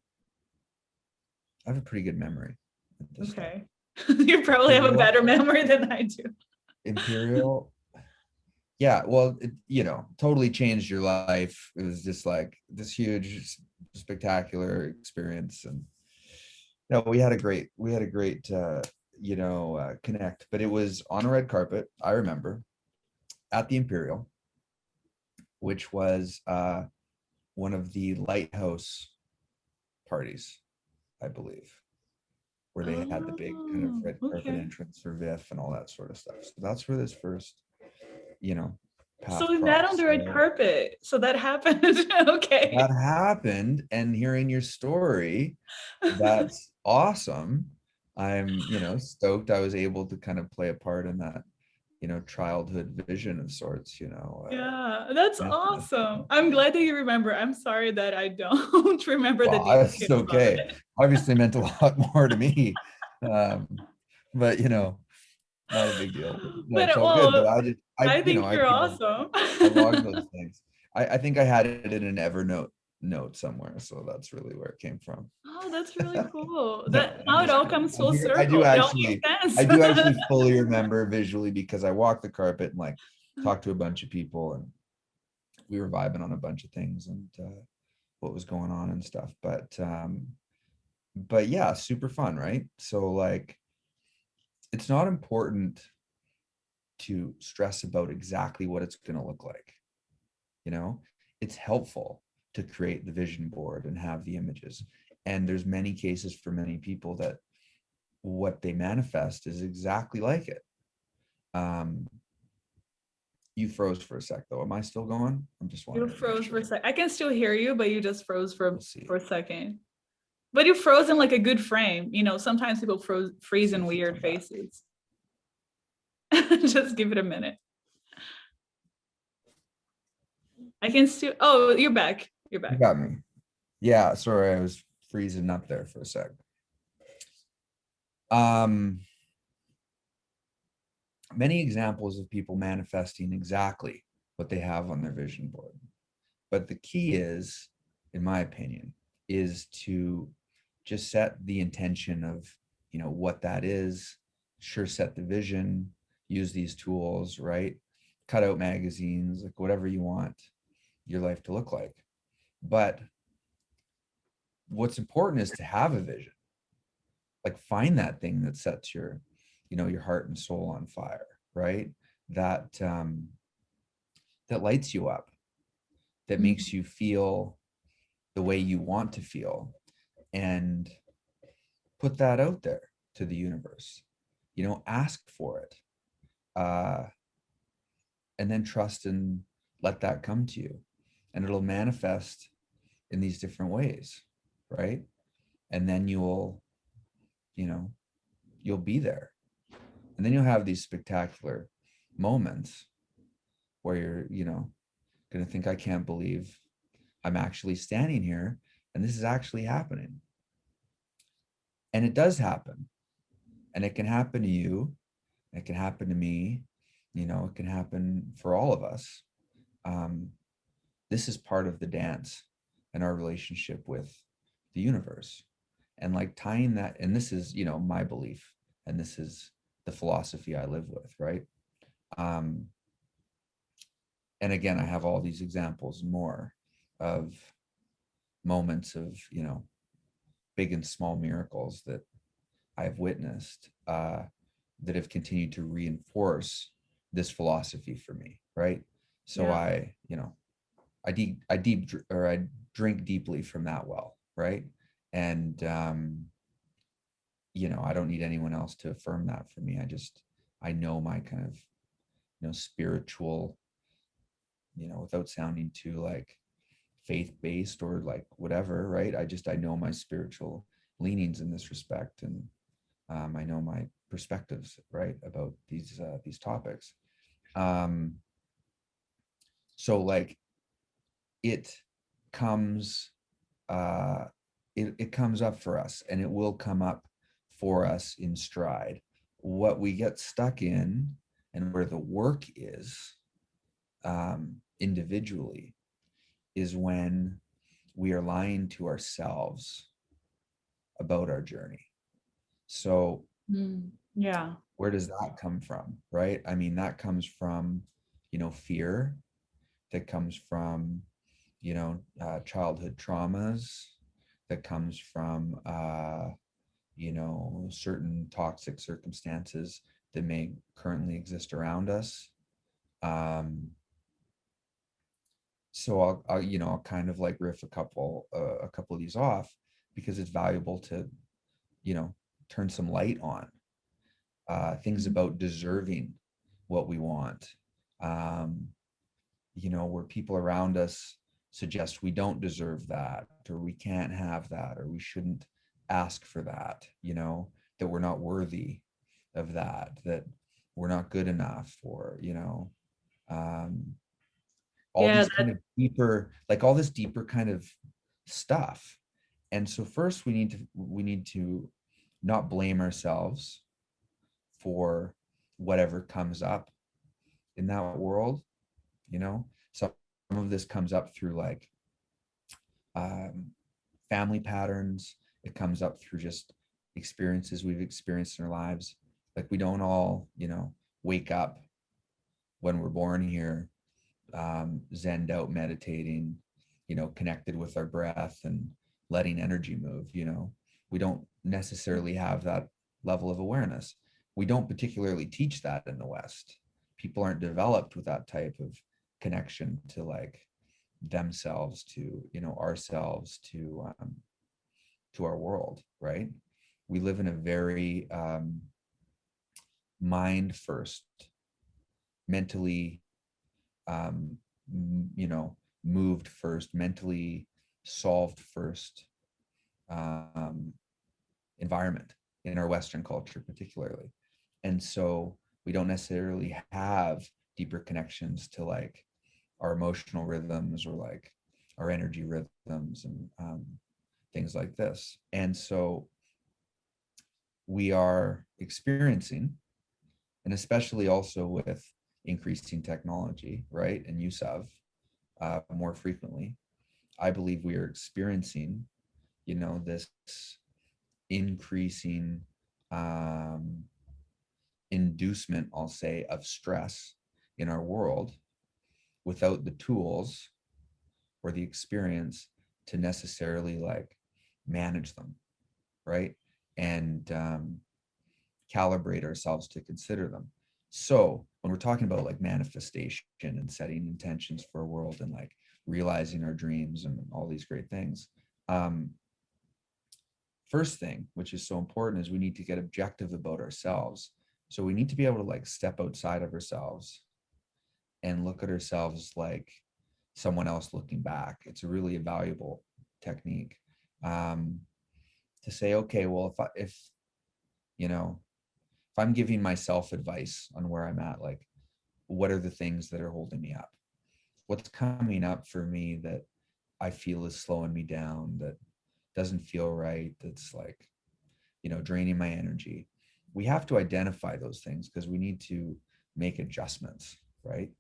I have a pretty good memory at this stuff. Okay. You probably have a Imperial, better memory than I do. Imperial. Yeah, well, you know, totally changed your life. It was just like this huge, spectacular experience, and no, we had a great, connect. But it was on a red carpet. I remember at the Imperial, which was one of the lighthouse parties, I believe, where they had the big kind of Oh, red carpet okay. entrance for VIF and all that sort of stuff. So that's where this first, you know, So path we met on the crossed. red So carpet. So that happened. that Okay. happened, and hearing your story, that's awesome. I'm, stoked I was able to kind of play a part in that, childhood vision of sorts, Yeah, that's manifest. awesome. I'm glad that you remember. I'm sorry that I don't remember the Well, it's details of okay. it. Obviously meant a lot more to me. Um, but not a big deal. No, But it's all good. But well, I think I you're you know, awesome. I logged those things. I think I had it in an Evernote note somewhere, so that's really where it came from. Oh, that's really cool. No, That I'm now it just all kidding. comes full circle. It all makes I sense. do actually fully remember visually because I walked the carpet and like talked to a bunch of people, and we were vibing on a bunch of things and what was going on and stuff. But yeah, super fun, right? So like, it's not important to stress about exactly what it's going to look like. You know, it's helpful to create the vision board and have the images. And there's many cases for many people that what they manifest is exactly like it. Um, You froze for a sec though. Am I still going? I'm just You wanting to make froze for sure. a sec. I can still hear you, but you just froze We'll see. for a second. But you froze in like a good frame. You know, sometimes people freeze See in if you weird come back. faces. Just give it a minute. I can still. Oh, you're back. You're You back. got me. Yeah, sorry, I was freezing up there for a sec. Many examples of people manifesting exactly what they have on their vision board. But the key is, in my opinion, is to just set the intention of, you know, what that is, sure, set the vision, use these tools, right? Cut out magazines, like whatever you want your life to look like. But what's important is to have a vision. Like find that thing that sets your, you know, your heart and soul on fire, right? That that lights you up, that makes you feel the way you want to feel, and put that out there to the universe. You know, ask for it, and then trust and let that come to you, and it'll manifest in these different ways, right? And then you'll, you know, you'll be there, and then you'll have these spectacular moments where you're, you know, gonna think, I can't believe I'm actually standing here and this is actually happening. And it does happen. And it can happen to you. It can happen to me. You know, it can happen for all of us. This is part of the dance and our relationship with the universe. And like tying that, and this is, you know, my belief, and this is the philosophy I live with, right? And again, I have all these examples more of moments of, you know, big and small miracles that I've witnessed, that have continued to reinforce this philosophy for me, right? So Yeah. I, you know, I drink deeply from that well, right? And you know, I don't need anyone else to affirm that for me. I know my kind of, you know, spiritual, you know, without sounding too like faith-based or like whatever, right? I know my spiritual leanings in this respect, and I know my perspectives, right, about these topics. Um, so like it comes, uh, it comes up for us, and it will come up for us in stride. What we get stuck in, and where the work is, individually, is when we are lying to ourselves about our journey. So Yeah. where does that come from, right? I mean, that comes from, you know, fear, that comes from, you know, childhood traumas, that comes from, you know, certain toxic circumstances that may currently exist around us. Um, so I'll, you know, I'll kind of like riff a couple of these off, because it's valuable to, you know, turn some light on things about deserving what we want. Um, you know, where people around us suggest we don't deserve that, or we can't have that, or we shouldn't ask for that, you know, that we're not worthy of that, that we're not good enough, or, you know, um, all Yeah. these kind of deeper, like all this deeper kind of stuff. And so first we need to not blame ourselves for whatever comes up in that world, you know. Some of this comes up through like um, family patterns. It comes up through just experiences we've experienced in our lives. Like we don't all, you know, wake up when we're born here, zenned out, meditating, you know, connected with our breath and letting energy move, you know. We don't necessarily have that level of awareness. We don't particularly teach that in the West. People aren't developed with that type of connection to like themselves, to, you know, ourselves, to our world, right? We live in a very mind first, mentally you know, moved first, mentally solved first environment in our Western culture, particularly. And so we don't necessarily have deeper connections to like our emotional rhythms or like our energy rhythms and things like this. And so we are experiencing, and especially also with increasing technology, right, and use of more frequently, I believe we are experiencing, you know, this increasing inducement, I'll say, of stress in our world without the tools or the experience to necessarily like manage them, right? And calibrate ourselves to consider them. So when we're talking about like manifestation and setting intentions for a world and like realizing our dreams and all these great things, first thing, which is so important, is we need to get objective about ourselves. So we need to be able to like step outside of ourselves and look at ourselves like someone else looking back. It's a really valuable technique to say, okay, well, if you know, if I'm giving myself advice on where I'm at, like, what are the things that are holding me up? What's coming up for me that I feel is slowing me down, that doesn't feel right, that's like, you know, draining my energy? We have to identify those things because we need to make adjustments, right?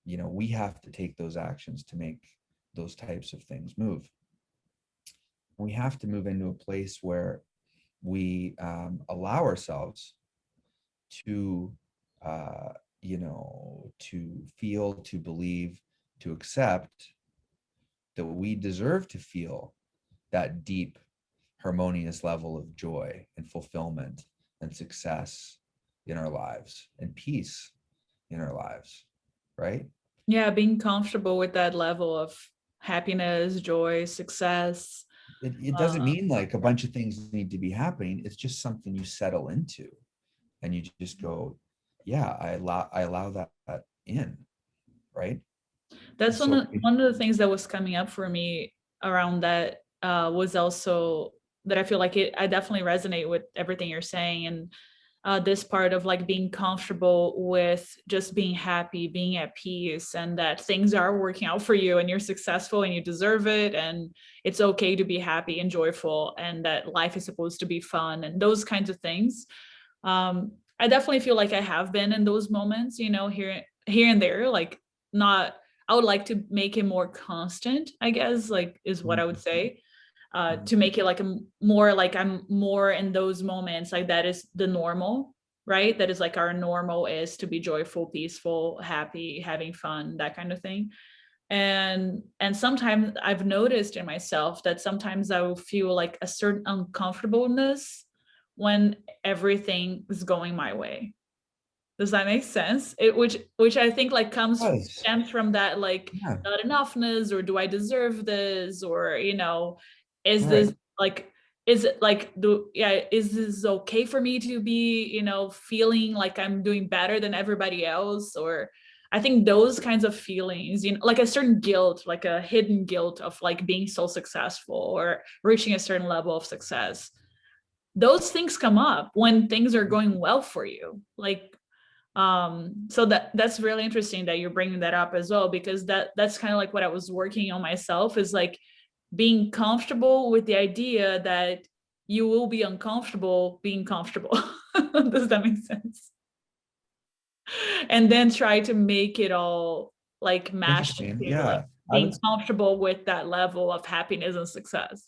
You know, we have to take those actions to make those types of things move. We have to move into a place where we allow ourselves to, you know, to feel, to believe, to accept that we deserve to feel that deep, harmonious level of joy and fulfillment and success in our lives and peace in our lives, right? Yeah, being comfortable with that level of happiness, joy, success. It doesn't mean like a bunch of things need to be happening. It's just something you settle into and you just go, yeah, I allow that in, right? That's So one of the things that was coming up for me around that was also that I feel like I definitely resonate with everything you're saying. And this part of like being comfortable with just being happy, being at peace, and that things are working out for you and you're successful and you deserve it. And it's okay to be happy and joyful, and that life is supposed to be fun and those kinds of things. I definitely feel like I have been in those moments, you know, here and there, like not, I would like to make it more constant, I guess, like is what I would say. To make it like a more like I'm more in those moments, like that is the normal, right? That is like our normal is to be joyful, peaceful, happy, having fun, that kind of thing. And sometimes I've noticed in myself that sometimes I will feel like a certain uncomfortableness when everything is going my way. Does that make sense? Which I think like yes, stems from that like yeah, not enoughness, or do I deserve this, or you know, is right. this like, is it like is this okay for me to be, you know, feeling like I'm doing better than everybody else? Or I think those kinds of feelings, you know, like a certain guilt, like a hidden guilt of like being so successful or reaching a certain level of success. Those things come up when things are going well for you. Like so that's really interesting that you're bringing that up as well, because that's kind of like what I was working on myself, is like being comfortable with the idea that you will be uncomfortable being comfortable. Does that make sense? And then try to make it all like mash Interesting. into like Yeah, I being would. comfortable with that level of happiness and success.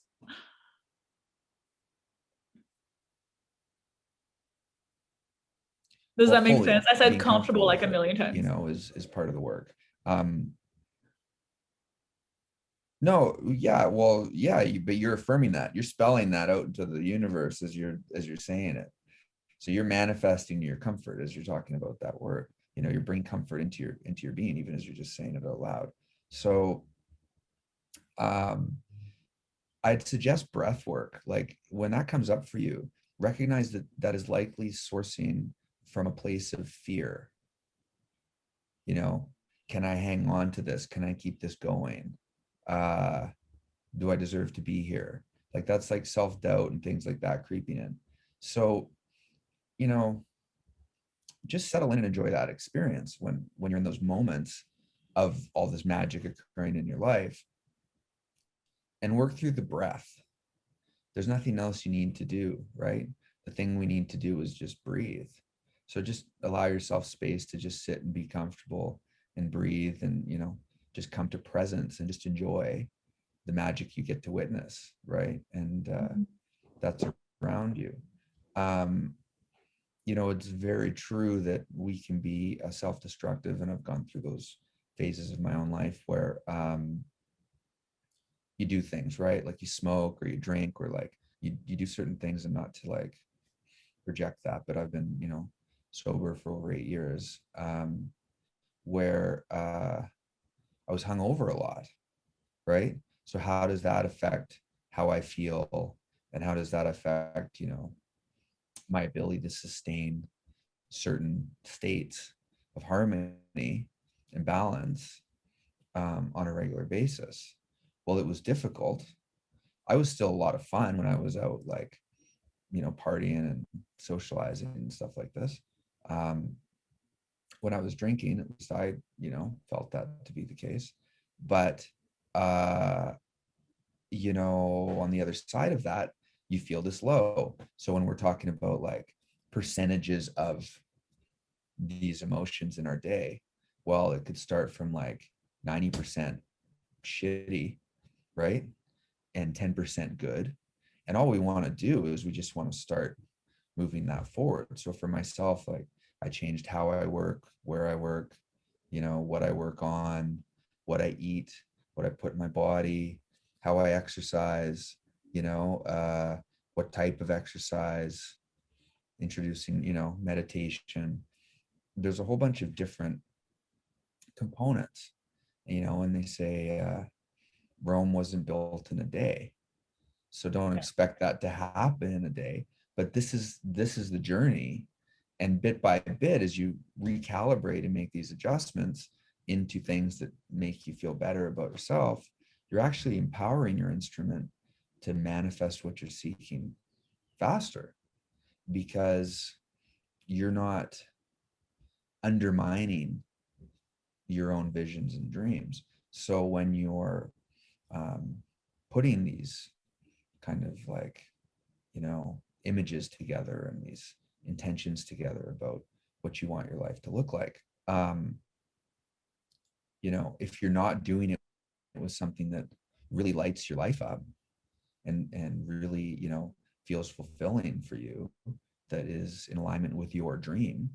Does Well, that make fully sense? I said being comfortable comfortable like with a it, million you times. know, is part of the work. um no, yeah, well, yeah, but you're affirming that, you're spelling that out into the universe as you're saying it. So you're manifesting your comfort as you're talking about that word. You know, you're bringing comfort into your being, even as you're just saying it out loud. So um I'd suggest breath work. Like when that comes up for you, recognize that that is likely sourcing from a place of fear. You know, can I hang on to this? Can I keep this going? Do I deserve to be here? Like that's like self-doubt and things like that creeping in. So, you know, just settle in and enjoy that experience when you're in those moments of all this magic occurring in your life, and work through the breath. There's nothing else you need to do, right? The thing we need to do is just breathe. So just allow yourself space to just sit and be comfortable and breathe, and, you know, just come to presence and just enjoy the magic you get to witness, right? And that's around you. Um, you know, it's very true that we can be self-destructive, and I've gone through those phases of my own life where you do things, right? Like you smoke or you drink, or like you do certain things, and not to like reject that, but I've been, you know, sober for over 8 years, where I was hungover a lot, right? So how does that affect how I feel, and how does that affect, you know, my ability to sustain certain states of harmony and balance on a regular basis? Well, it was difficult. I was still a lot of fun when I was out, like, you know, partying and socializing and stuff like this. Um, when I was drinking, at least I, you know, felt that to be the case. But, uh, you know, on the other side of that, you feel this low. So when we're talking about like percentages of these emotions in our day, well, it could start from like 90% shitty, right? And 10% good. And all we want to do is we just want to start moving that forward. So for myself, like I changed how I work, where I work, you know, what I work on, what I eat, what I put in my body, how I exercise, you know, what type of exercise, introducing, you know, meditation. There's a whole bunch of different components, you know, and they say Rome wasn't built in a day. So don't expect that to happen in a day, but this is the journey. And bit by bit, as you recalibrate and make these adjustments into things that make you feel better about yourself, you're actually empowering your instrument to manifest what you're seeking faster, because you're not undermining your own visions and dreams. So when you're um, putting these kind of like, you know, images together and these intentions together about what you want your life to look like, you know, if you're not doing it with something that really lights your life up and really, you know, feels fulfilling for you, that is in alignment with your dream,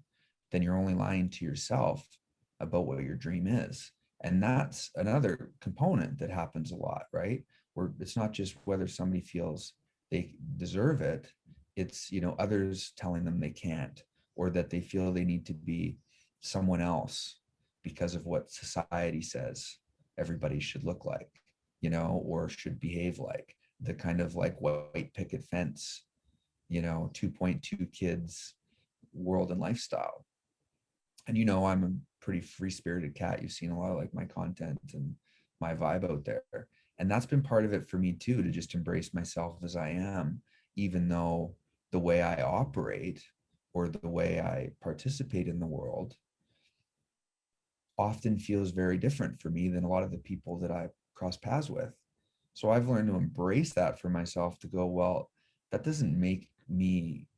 then you're only lying to yourself about what your dream is. And that's another component that happens a lot, right? Where it's not just whether somebody feels they deserve it, it's, you know, others telling them they can't, or that they feel they need to be someone else because of what society says everybody should look like, you know, or should behave like. The kind of like white picket fence, you know, 2.2 kids world and lifestyle. And, you know, I'm a pretty free spirited cat. You've seen a lot of like my content and my vibe out there. And that's been part of it for me too, to just embrace myself as I am, even though the way I operate or the way I participate in the world often feels very different for me than a lot of the people that I cross paths with. So I've learned to embrace that for myself, to go, well, that doesn't make me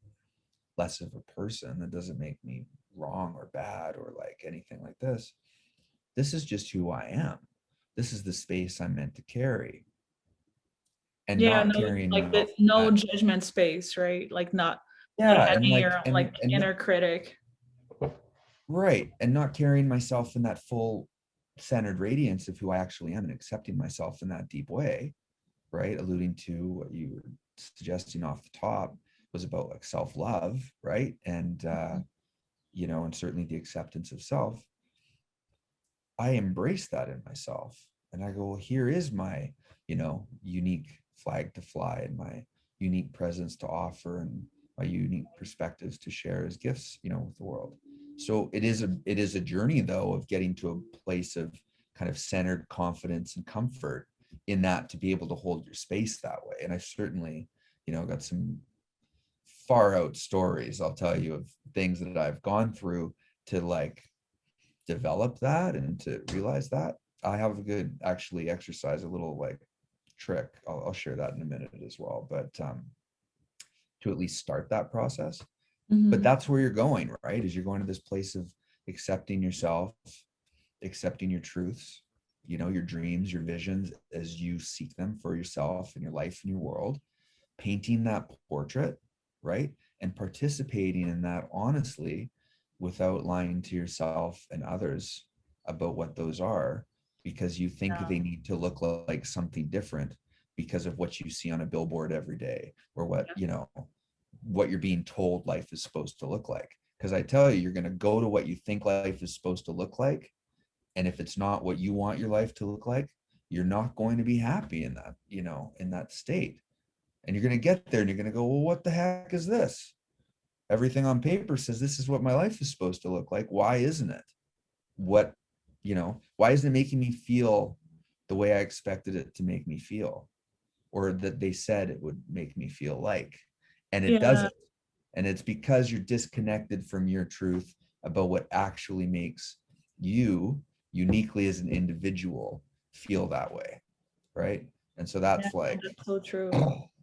less of a person. That doesn't make me wrong or bad or like anything like this. This is just who I am. This is the space I'm meant to carry, and Yeah, not no, carrying like myself there's no that. judgment space, right? Like not Yeah. And having your like, own like and inner critic. right. And not carrying myself in that full centered radiance of who I actually am, and accepting myself in that deep way, right? Alluding to what you were suggesting off the top was about like self-love, right? And you know, and certainly the acceptance of self. I embrace that in myself, and I go, well, here is my, you know, unique flag to fly, and my unique presence to offer, and my unique perspectives to share as gifts, you know, with the world. So it is a journey though of getting to a place of kind of centered confidence and comfort in that, to be able to hold your space that way. And I certainly, got some far out stories, I'll tell you, of things that I've gone through to like develop that and to realize that. I have a good actually exercise, a little like trick. I'll share that in a minute as well. But to at least start that process. But that's where you're going, right? Is you're going to this place of accepting yourself, accepting your truths, your dreams, your visions as you seek them for yourself and your life and your world, painting that portrait, right? And participating in that honestly, without lying to yourself and others about what those are, because you think they need to look like something different because of what you see on a billboard every day, or what you're being told life is supposed to look like. Because I tell you, you're going to go to what you think life is supposed to look like. And if it's not what you want your life to look like, you're not going to be happy in that, in that state. And you're going to get there and you're going to go, well, what the heck is this? Everything on paper says this is what my life is supposed to look like. Why isn't it? Why isn't it making me feel the way I expected it to make me feel, or that they said it would make me feel like? And it doesn't. And it's because you're disconnected from your truth about what actually makes you uniquely as an individual feel that way, right? And so that's that's so true.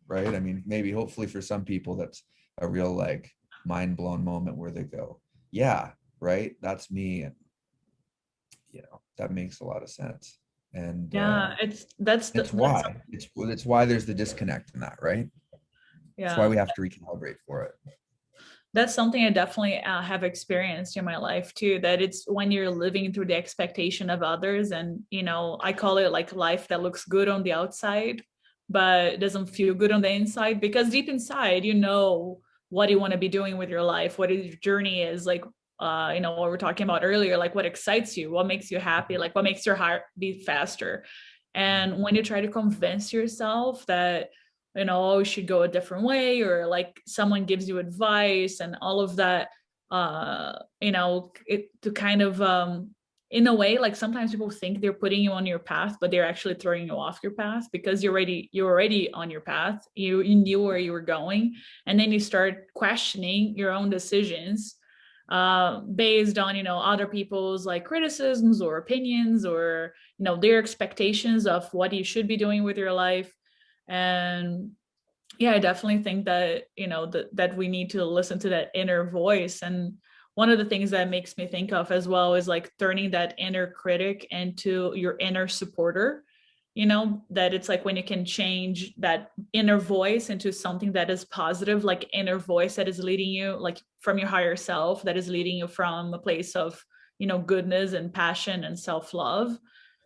Right? I mean, maybe hopefully for some people that's a real like mind blown moment where they go, yeah, right, that's me. And that makes a lot of sense. And it's why there's the disconnect in that, right? That's why we have to recalibrate for it. That's something I definitely have experienced in my life too, that it's when you're living through the expectation of others, and I call it like life that looks good on the outside but doesn't feel good on the inside, because deep inside what you want to be doing with your life, what your journey is, like what we were talking about earlier, like what excites you, what makes you happy, like what makes your heart beat faster. And when you try to convince yourself that you should go a different way, or like someone gives you advice and all of that, to kind of in a way, like sometimes people think they're putting you on your path, but they're actually throwing you off your path, because you're already on your path. You knew where you were going, and then you start questioning your own decisions based on other people's like criticisms or opinions, or their expectations of what you should be doing with your life. And yeah, I definitely think that that we need to listen to that inner voice. And one of the things that makes me think of as well is like turning that inner critic into your inner supporter. That it's like when you can change that inner voice into something that is positive, like inner voice that is leading you like from your higher self, that is leading you from a place of goodness and passion and self-love.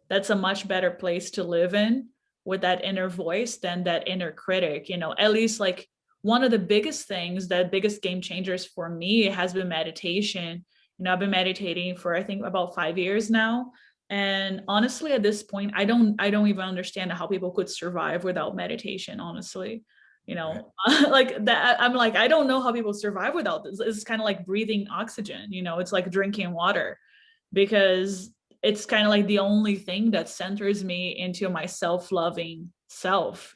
That's a much better place to live in, with that inner voice, than that inner critic. At least like one of the biggest things, that biggest game changers for me has been meditation. I've been meditating for I think about 5 years now. And honestly, at this point, I don't even understand how people could survive without meditation, honestly. Like that, I'm like, I don't know how people survive without this. It's kind of like breathing oxygen, it's like drinking water, because it's kind of like the only thing that centers me into my self-loving self.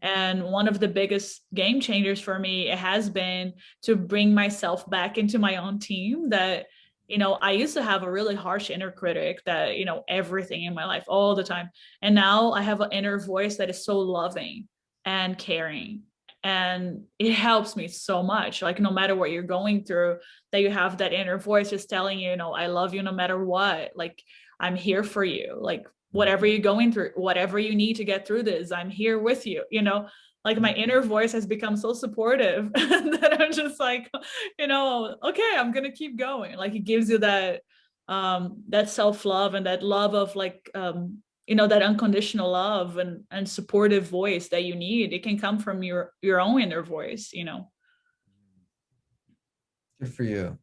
And one of the biggest game changers for me, it has been to bring myself back into my own team. That I used to have a really harsh inner critic that everything in my life all the time, and now I have an inner voice that is so loving and caring, and it helps me so much. Like no matter what you're going through, that you have that inner voice just telling you, I love you no matter what. Like I'm here for you. Like whatever you're going through, whatever you need to get through this, I'm here with you. Like my inner voice has become so supportive that I'm just like, okay, I'm gonna keep going. Like it gives you that that self-love and that love of like that unconditional love and supportive voice that you need. It can come from your own inner voice. Good for you.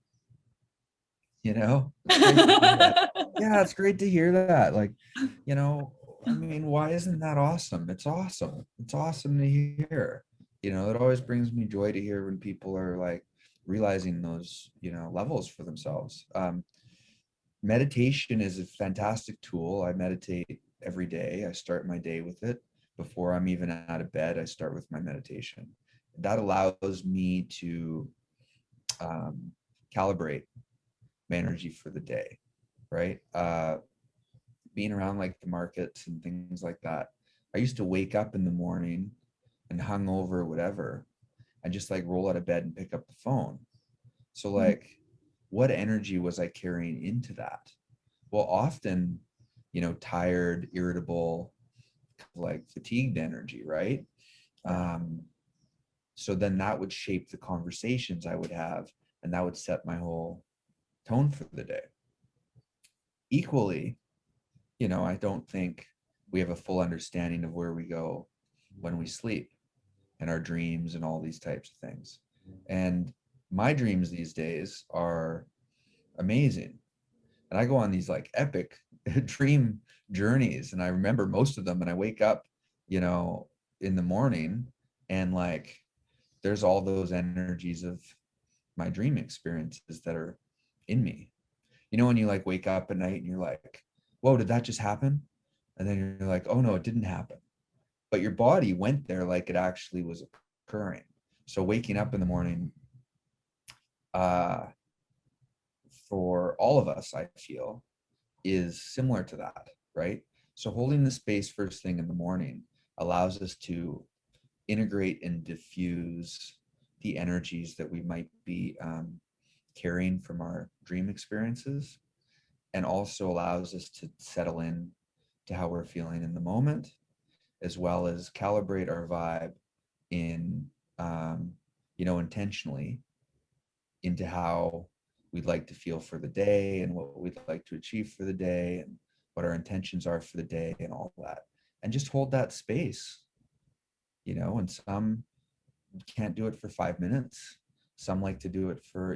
It's great to hear that. Yeah, it's great to hear that. Like, I mean, why isn't that awesome? It's awesome. It's awesome to hear. It always brings me joy to hear when people are like realizing those, levels for themselves. Meditation is a fantastic tool. I meditate every day. I start my day with it. Before I'm even out of bed, I start with my meditation. That allows me to calibrate my energy for the day, right? Being around like the markets and things like that, I used to wake up in the morning and hung over whatever, and just like roll out of bed and pick up the phone. So like, what energy was I carrying into that? Well, often, tired, irritable, like fatigued energy, right? So then that would shape the conversations I would have, and that would set my whole tone for the day. Equally, I don't think we have a full understanding of where we go when we sleep and our dreams and all these types of things. And my dreams these days are amazing. And I go on these like epic dream journeys, and I remember most of them, and I wake up, in the morning, and like there's all those energies of my dream experiences that are in me. When you like wake up at night and you're like, whoa, did that just happen? And then you're like, oh no, it didn't happen. But your body went there like it actually was occurring. So waking up in the morning, for all of us, I feel, is similar to that, right? So holding the space first thing in the morning allows us to integrate and diffuse the energies that we might be carrying from our dream experiences, and also allows us to settle in to how we're feeling in the moment, as well as calibrate our vibe in, intentionally into how we'd like to feel for the day and what we'd like to achieve for the day and what our intentions are for the day and all that. And just hold that space, and some can't do it for 5 minutes. Some like to do it for,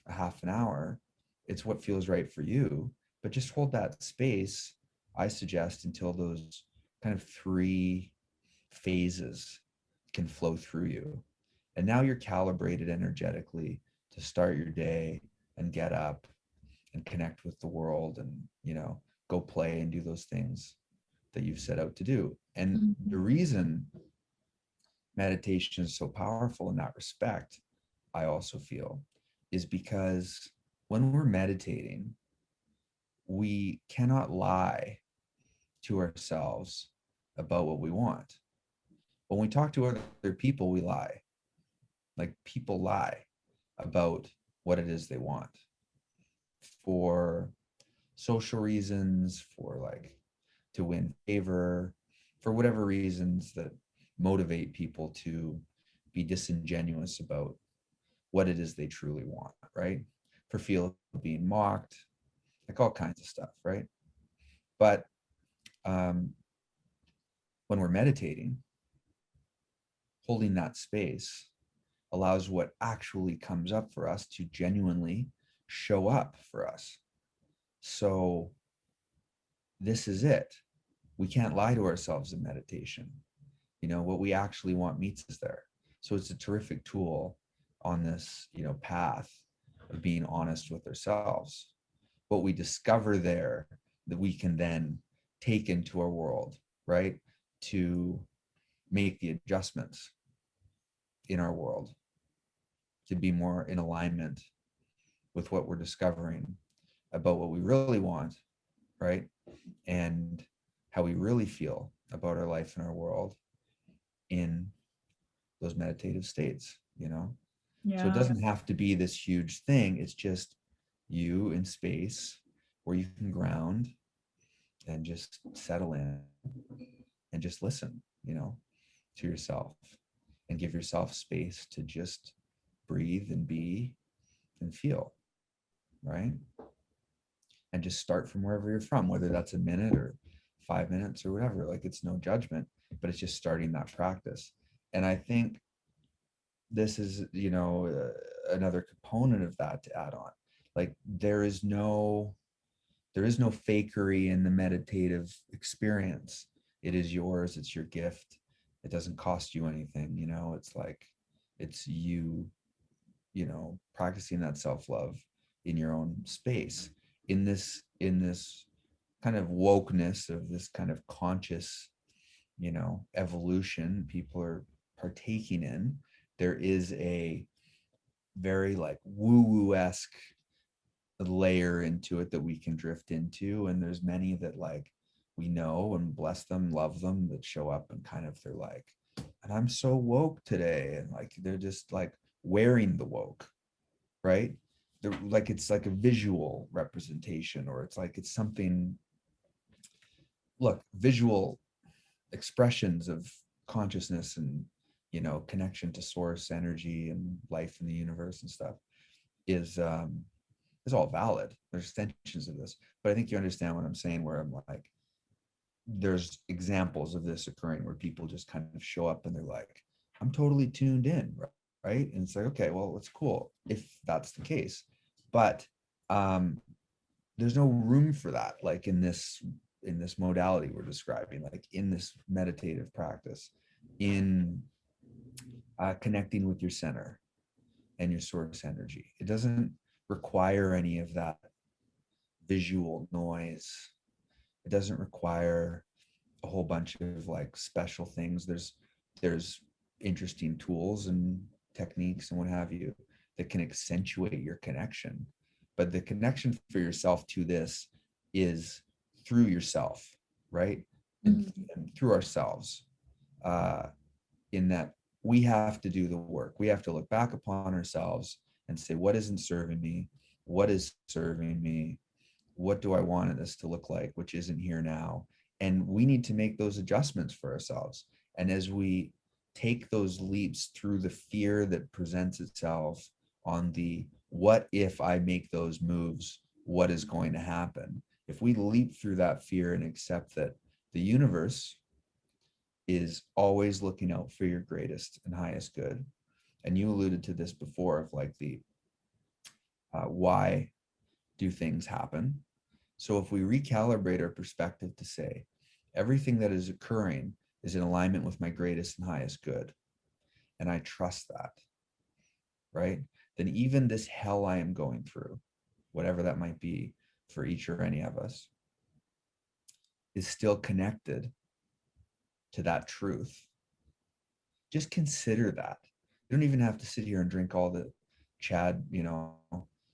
a half an hour. It's what feels right for you, but just hold that space, I suggest, until those kind of 3 phases can flow through you. And now you're calibrated energetically to start your day and get up and connect with the world and, go play and do those things that you've set out to do. And the reason meditation is so powerful in that respect, I also feel, is because when we're meditating, we cannot lie to ourselves about what we want. When we talk to other people, we lie. Like, people lie about what it is they want for social reasons, for like to win favor, for whatever reasons that motivate people to be disingenuous about what it is they truly want, right? For fear of being mocked, like all kinds of stuff, right? But when we're meditating, holding that space allows what actually comes up for us to genuinely show up for us. So this is it. We can't lie to ourselves in meditation. What we actually want meets us there. So it's a terrific tool on this, path of being honest with ourselves. What we discover there that we can then take into our world, right? To make the adjustments in our world to be more in alignment with what we're discovering about what we really want, right? And how we really feel about our life and our world in those meditative states, So it doesn't have to be this huge thing. It's just you in space where you can ground and just settle in and just listen, to yourself, and give yourself space to just breathe and be and feel, right? And just start from wherever you're from, whether that's a minute or 5 minutes or whatever. Like, it's no judgment, but it's just starting that practice. And I think this is, another component of that to add on. Like, there is no fakery in the meditative experience. It is yours. It's your gift. It doesn't cost you anything. It's like, it's you practicing that self-love in your own space, in this kind of wokeness of this kind of conscious, evolution people are partaking in. There is a very like woo-woo-esque layer into it that we can drift into, and there's many that like we know and bless them, love them, that show up and kind of they're like, and I'm so woke today, and like they're just like wearing the woke, right? They're like, it's like a visual representation, or it's like it's something, look, visual expressions of consciousness and connection to source energy and life in the universe and stuff is all valid. There's extensions of this, but I think you understand what I'm saying, where I'm like, there's examples of this occurring where people just kind of show up and they're like, I'm totally tuned in, right? And it's like, okay, well, it's cool if that's the case, but there's no room for that, like in this modality we're describing, like in this meditative practice, in connecting with your center and your source energy. It doesn't require any of that visual noise. It doesn't require a whole bunch of like special things. There's interesting tools and techniques and what have you that can accentuate your connection. But the connection for yourself to this is through yourself, right? And through ourselves, in that we have to do the work. We have to look back upon ourselves and say, what isn't serving me? What is serving me? What do I want this to look like, which isn't here now? And we need to make those adjustments for ourselves. And as we take those leaps through the fear that presents itself on the, what if I make those moves, what is going to happen? If we leap through that fear and accept that the universe is always looking out for your greatest and highest good. And you alluded to this before of like the why do things happen? So if we recalibrate our perspective to say, everything that is occurring is in alignment with my greatest and highest good, and I trust that, right? Then even this hell I am going through, whatever that might be for each or any of us, is still connected to that truth. Just consider that. You don't even have to sit here and drink all the Chad,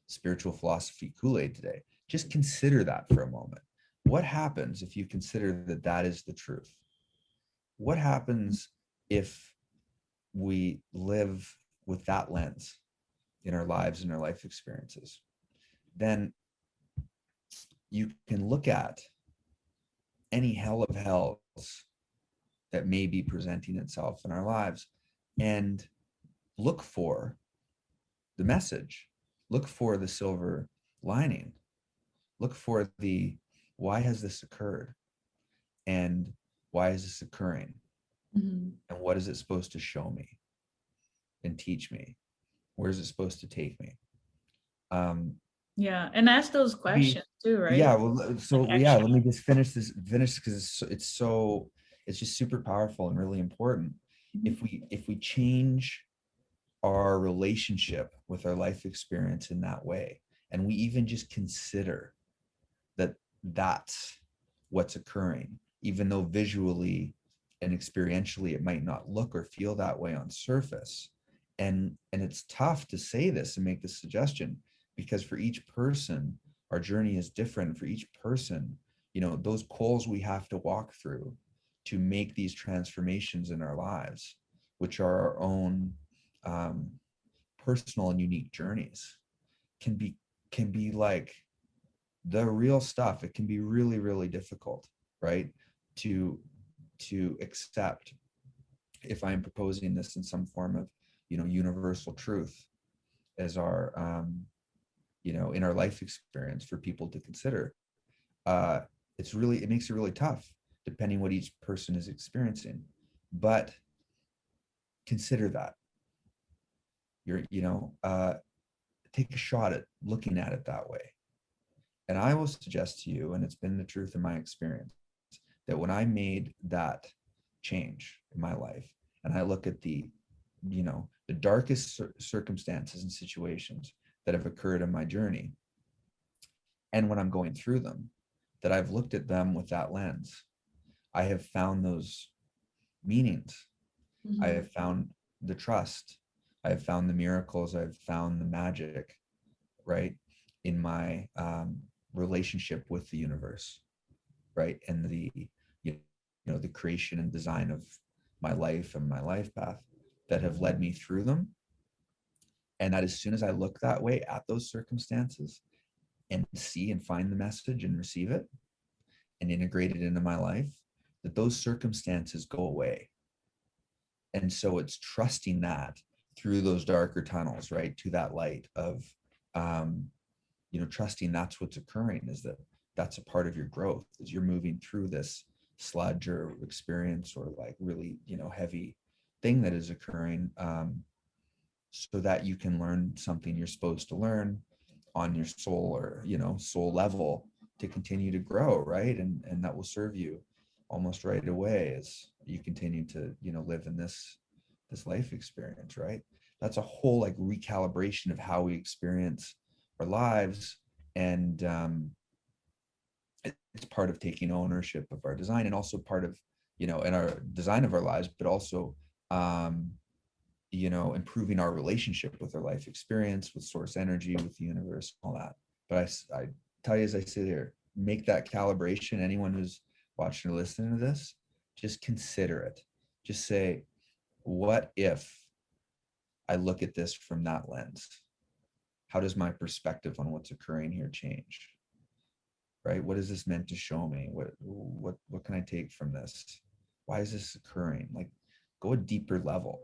spiritual philosophy Kool-Aid today. Just consider that for a moment. What happens if you consider that that is the truth? What happens if we live with that lens in our lives and our life experiences? Then you can look at any hell of hells that may be presenting itself in our lives and look for the message, look for the silver lining, look for the, why has this occurred, and why is this occurring, and what is it supposed to show me and teach me? Where is it supposed to take me? Yeah, and ask those questions too, right? Yeah, well, so Like yeah, let me just finish because it's just super powerful and really important. If we change our relationship with our life experience in that way, and we even just consider that that's what's occurring, even though visually and experientially it might not look or feel that way on surface. And it's tough to say this and make this suggestion, because for each person our journey is different. For each person, those coals we have to walk through to make these transformations in our lives, which are our own personal and unique journeys, can be like the real stuff. It can be really, really difficult, right? To accept if I'm proposing this in some form of, universal truth as our, in our life experience for people to consider. It makes it really tough depending what each person is experiencing, but consider that take a shot at looking at it that way. And I will suggest to you, and it's been the truth in my experience, that when I made that change in my life and I look at the the darkest circumstances and situations that have occurred in my journey, and when I'm going through them, that I've looked at them with that lens, I have found those meanings. I Mm-hmm. have found the trust. I have found the miracles. I've found the magic, right, in my relationship with the universe, right, and the the creation and design of my life and my life path that have led me through them. And that as soon as I look that way at those circumstances and see and find the message and receive it and integrate it into my life, that those circumstances go away. And so it's trusting that through those darker tunnels, right, to that light of, trusting that's what's occurring, is that that's a part of your growth, as you're moving through this sludge or experience or like really, heavy thing that is occurring, so that you can learn something you're supposed to learn on your soul or, soul level to continue to grow, right? And that will serve you almost right away as you continue to, live in this life experience, right? That's a whole like recalibration of how we experience our lives. And it's part of taking ownership of our design, and also part of, in our design of our lives, but also, improving our relationship with our life experience, with source energy, with the universe, all that. But I tell you, as I sit here, make that calibration. Anyone who's watching or listening to this, just consider it. Just say, what if I look at this from that lens? How does my perspective on what's occurring here change? Right? What is this meant to show me? What can I take from this? Why is this occurring? Like, go a deeper level.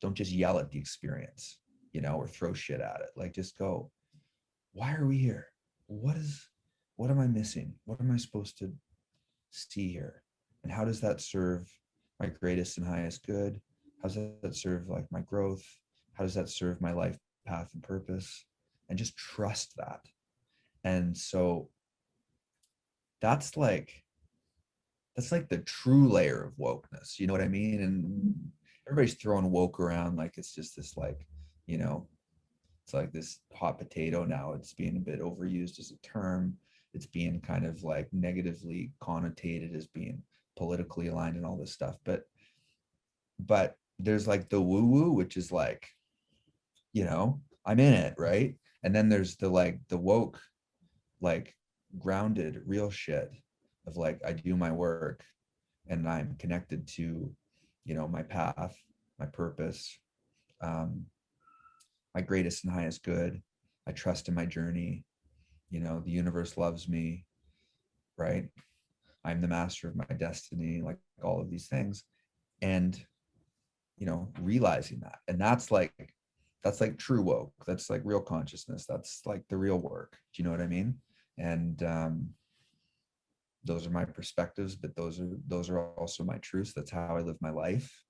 Don't just yell at the experience, or throw shit at it. Like, just go, why are we here? What am I missing? What am I supposed to see here? And how does that serve my greatest and highest good? How does that serve like my growth? How does that serve my life path and purpose? And just trust that. And so that's like the true layer of wokeness. You know what I mean? And everybody's throwing woke around like it's just this like, it's like this hot potato now. It's being a bit overused as a term. It's being kind of like negatively connotated as being politically aligned and all this stuff. But there's like the woo-woo, which is like, I'm in it, right? And then there's the like the woke, like grounded real shit of like, I do my work and I'm connected to, my path, my purpose, my greatest and highest good. I trust in my journey. The universe loves me, right? I'm the master of my destiny, like all of these things. And, realizing that. And that's like true woke. That's like real consciousness. That's like the real work. Do you know what I mean? And those are my perspectives, but those are also my truths. That's how I live my life.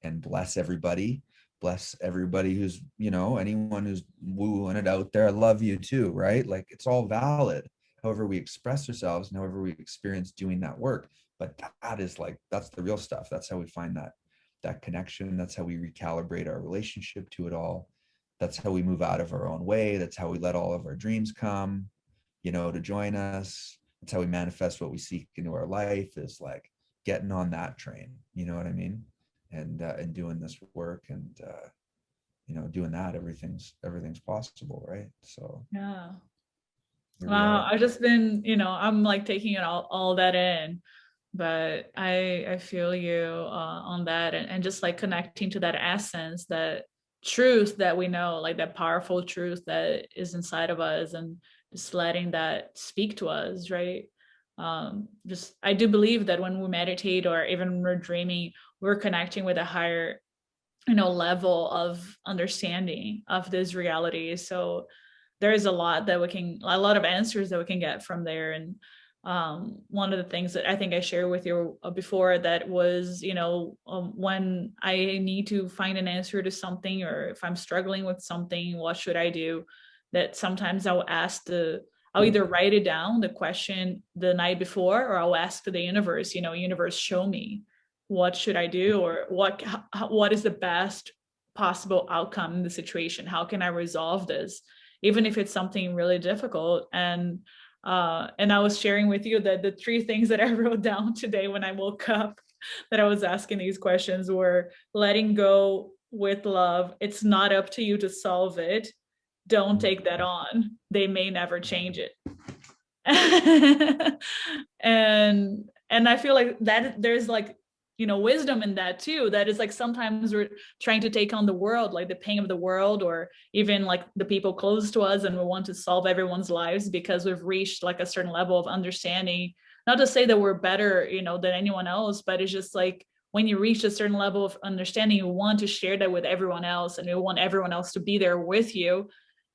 And bless everybody who's, anyone who's wooing it out there. I love you too, right? Like, it's all valid, however we express ourselves and however we experience doing that work. But that's the real stuff. That's how we find that connection. That's how we recalibrate our relationship to it all. That's how we move out of our own way. That's how we let all of our dreams come, to join us. That's how we manifest what we seek into our life, is like getting on that train. You know what I mean? And doing this work and, doing that, everything's possible. Right. So Yeah. here we Wow. are. I've just been, I'm like taking it all that in, but I feel you on that, and just like connecting to that essence, that truth that we know, like that powerful truth that is inside of us, and just letting that speak to us, right? Just I do believe that when we meditate or even when we're dreaming, we're connecting with a higher, level of understanding of this reality. So there is a lot of answers that we can get from there. And one of the things that I think I shared with you before, that was, when I need to find an answer to something, or if I'm struggling with something, what should I do? That sometimes I'll either write it down, the question, the night before, or I'll ask the universe, universe, show me, what should I do, or what is the best possible outcome in the situation? How can I resolve this? Even if it's something really difficult. And I was sharing with you that the 3 things that I wrote down today when I woke up that I was asking these questions were letting go with love. It's not up to you to solve it. Don't take that on. They may never change it. And I feel like that there's like, you know, wisdom in that too. That is like sometimes we're trying to take on the world, like the pain of the world, or even like the people close to us, and we want to solve everyone's lives because we've reached like a certain level of understanding. Not to say that we're better, you know, than anyone else, but it's just like when you reach a certain level of understanding, you want to share that with everyone else, and you want everyone else to be there with you.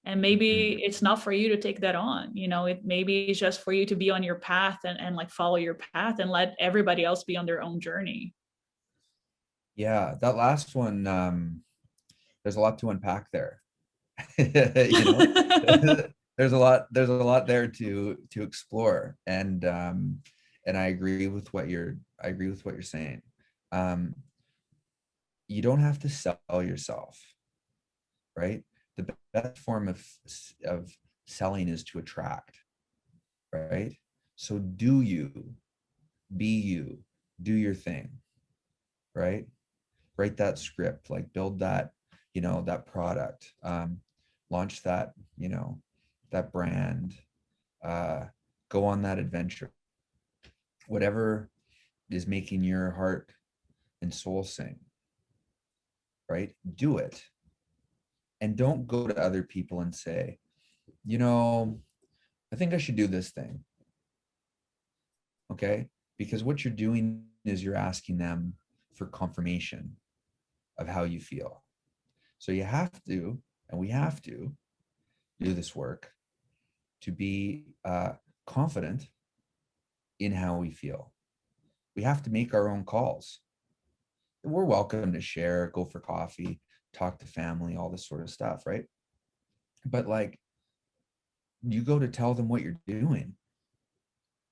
And maybe it's not for you to take that on, you know, it maybe it's just for you to be on your path, and like follow your path and let everybody else be on their own journey. Yeah, that last one, there's a lot to unpack there. You know, there's a lot there to explore. And I agree with what you're saying. Um, you don't have to sell yourself, right? The best form of selling is to attract, right? So do you, be you, do your thing, right? Write that script, like build that, you know, that product, launch that, you know, that brand, go on that adventure, whatever is making your heart and soul sing, right? Do it. And don't go to other people and say, you know, I think I should do this thing. Okay. Because what you're doing is you're asking them for confirmation of how you feel. So you have to, and we have to do this work to be confident in how we feel. We have to make our own calls. We're welcome to share, go for coffee, talk to family, all this sort of stuff, right? But like, you go to tell them what you're doing.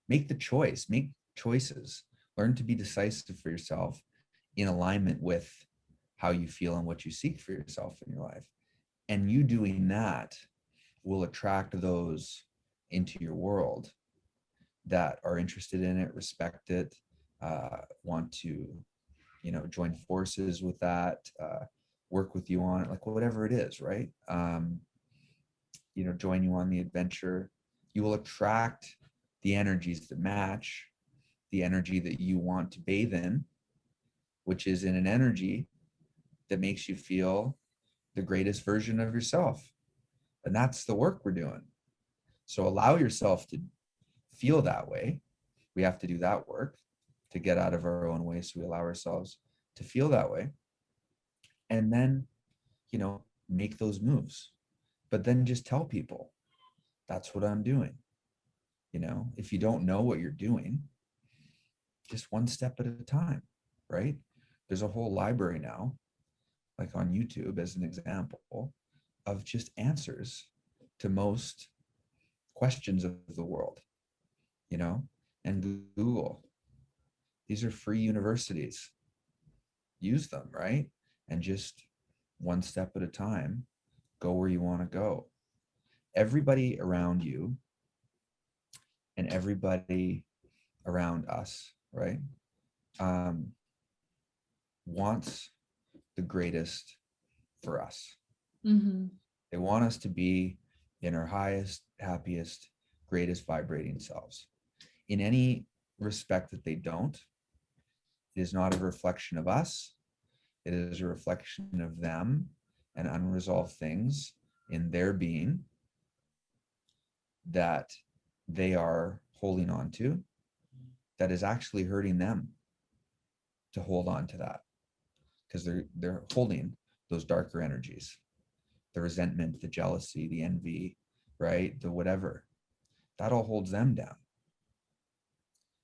Make the choice, make choices, learn to be decisive for yourself in alignment with how you feel and what you seek for yourself in your life. And you doing that will attract those into your world that are interested in it, respect it, want to, you know, join forces with that, work with you on it, like whatever it is, right? You know, join you on the adventure. You will attract the energies that match the energy that you want to bathe in, which is in an energy that makes you feel the greatest version of yourself. And that's the work we're doing. So allow yourself to feel that way. We have to do that work to get out of our own way. So we allow ourselves to feel that way. And then, you know, make those moves. But then just tell people, that's what I'm doing. You know, if you don't know what you're doing, just one step at a time, right? There's a whole library now, like on YouTube as an example, of just answers to most questions of the world, you know, and Google. These are free universities. Use them, right? And just one step at a time, go where you want to go. Everybody around you and everybody around us, right, wants the greatest for us. Mm-hmm. They want us to be in our highest, happiest, greatest vibrating selves. In any respect that they don't, it is not a reflection of us. It is a reflection of them and unresolved things in their being that they are holding on to, that is actually hurting them to hold on to that, because they're holding those darker energies, the resentment, the jealousy, the envy, right? The whatever, that all holds them down.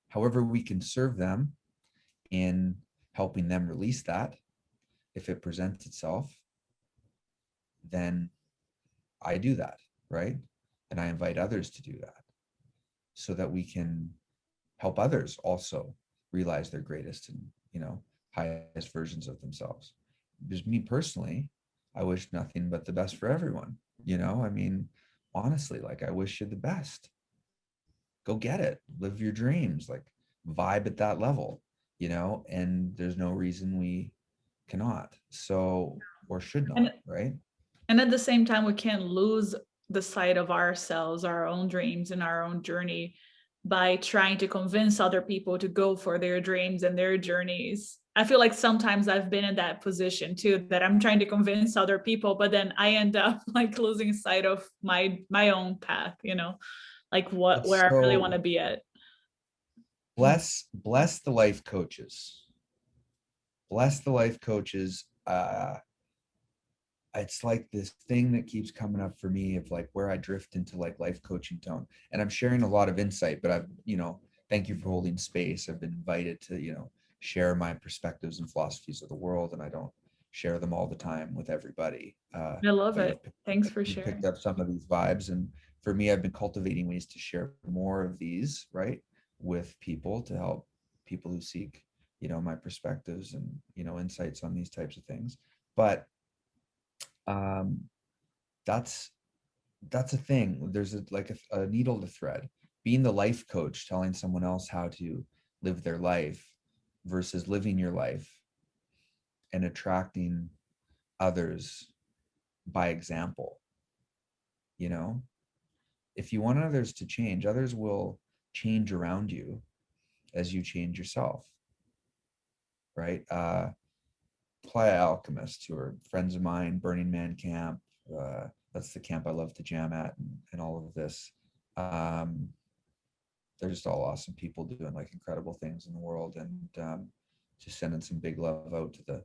However, we can serve them in helping them release that. If it presents itself, then I do that, right? And I invite others to do that so that we can help others also realize their greatest and, you know, highest versions of themselves. Because me personally, I wish nothing but the best for everyone. You know, I mean, honestly, like I wish you the best. Go get it, live your dreams, like vibe at that level, you know, and there's no reason we cannot, so, or should And not, right? and at the same time, we can't lose the sight of ourselves, our own dreams, and our own journey by trying to convince other people to go for their dreams and their journeys. I feel like sometimes I've been in that position too, that I'm trying to convince other people, but then I end up like losing sight of my own path, you know, like what It's where I really want so to be at. bless the life coaches, bless the life coaches. It's like this thing that keeps coming up for me of like where I drift into like life coaching tone. And I'm sharing a lot of insight, but I've, you know, thank you for holding space. I've been invited to, you know, share my perspectives and philosophies of the world, and I don't share them all the time with everybody. I love But it. Thanks for you've picked sharing. up some of these vibes. And for me, I've been cultivating ways to share more of these, right, with people to help people who seek, you know, my perspectives and, you know, insights on these types of things. But um, that's a thing. There's a needle to thread. Being the life coach, telling someone else how to live their life versus living your life and attracting others by example. You know, if you want others to change, others will change around you as you change yourself, right? Playa Alchemists, who are friends of mine, Burning Man Camp. That's the camp I love to jam at, and all of this. Um, they're just all awesome people doing like incredible things in the world, and just sending some big love out to the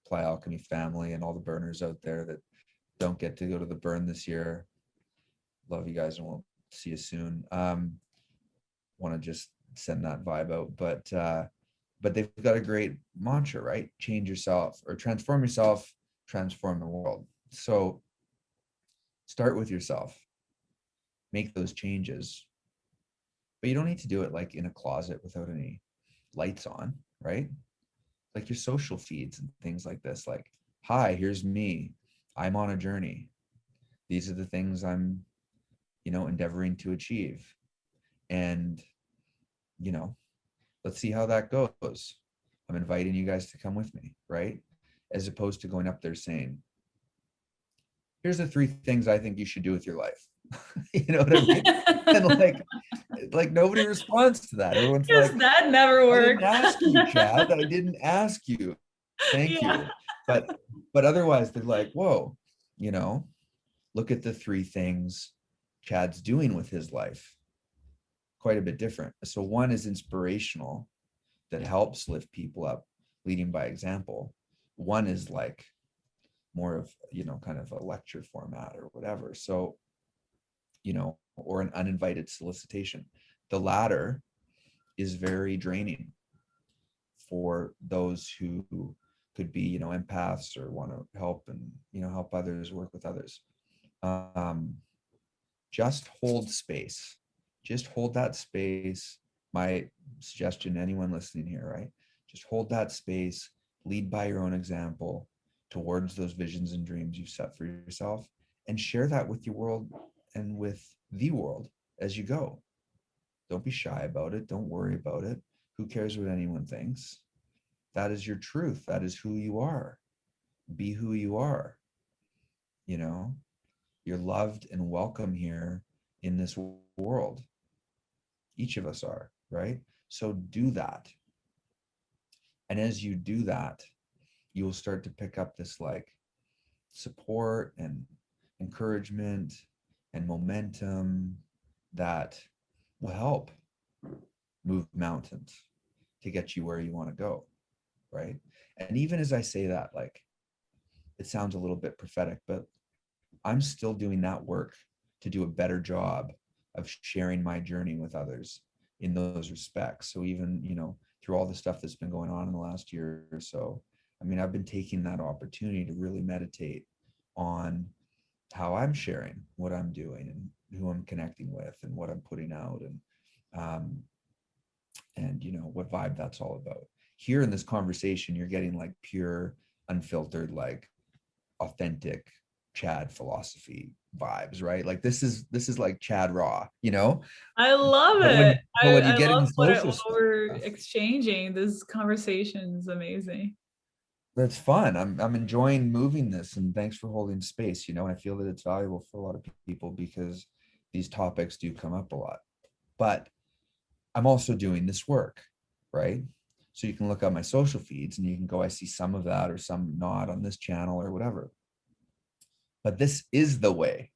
Playa Alchemy family and all the burners out there that don't get to go to the burn this year. Love you guys, and we'll see you soon. Want to just send that vibe out, but they've got a great mantra, right? Change yourself or transform yourself, transform the world. So start with yourself, make those changes, but you don't need to do it like in a closet without any lights on, right? Like your social feeds and things like this, like, hi, here's me, I'm on a journey, these are the things I'm, you know, endeavoring to achieve, and, you know, let's see how that goes. I'm inviting you guys to come with me, right? As opposed to going up there saying, here's the 3 things I think you should do with your life. You know what I mean? And like nobody responds to that. Everyone's Because like, that never I didn't works. ask you, Chad. I didn't ask you. Thank Yeah. you. But otherwise they're like, whoa, you know, look at the 3 things Chad's doing with his life. Quite a bit different. So one is inspirational, that helps lift people up, leading by example. One is like more of, you know, kind of a lecture format or whatever. So, you know, or an uninvited solicitation. The latter is very draining for those who could be, you know, empaths or want to help and, you know, help others, work with others. Um, just hold space. Just hold that space. My suggestion to anyone listening here, right? Just hold that space, lead by your own example towards those visions and dreams you've set for yourself, and share that with your world and with the world as you go. Don't be shy about it. Don't worry about it. Who cares what anyone thinks? That is your truth. That is who you are. Be who you are. You know, you're loved and welcome here in this world. Each of us are, right? So do that. And as you do that, you will start to pick up this like support and encouragement and momentum that will help move mountains to get you where you want to go, right? And even as I say that, like, it sounds a little bit prophetic, but I'm still doing that work to do a better job of sharing my journey with others in those respects. So even, you know, through all the stuff that's been going on in the last year or so, I mean, I've been taking that opportunity to really meditate on how I'm sharing what I'm doing and who I'm connecting with and what I'm putting out, um, and you know what vibe that's all about. Here in this conversation, you're getting like pure, unfiltered, like authentic Chad philosophy vibes, right? Like this is like Chad raw, you know. I love But it. when you I get love into social what stuff, we're exchanging. This conversation is amazing. that's fun. I'm enjoying moving this, and thanks for holding space. You know, I feel that it's valuable for a lot of people because these topics do come up a lot. But I'm also doing this work, right? So you can look at my social feeds and you can go, I see some of that or some not on this channel or whatever. But this is the way,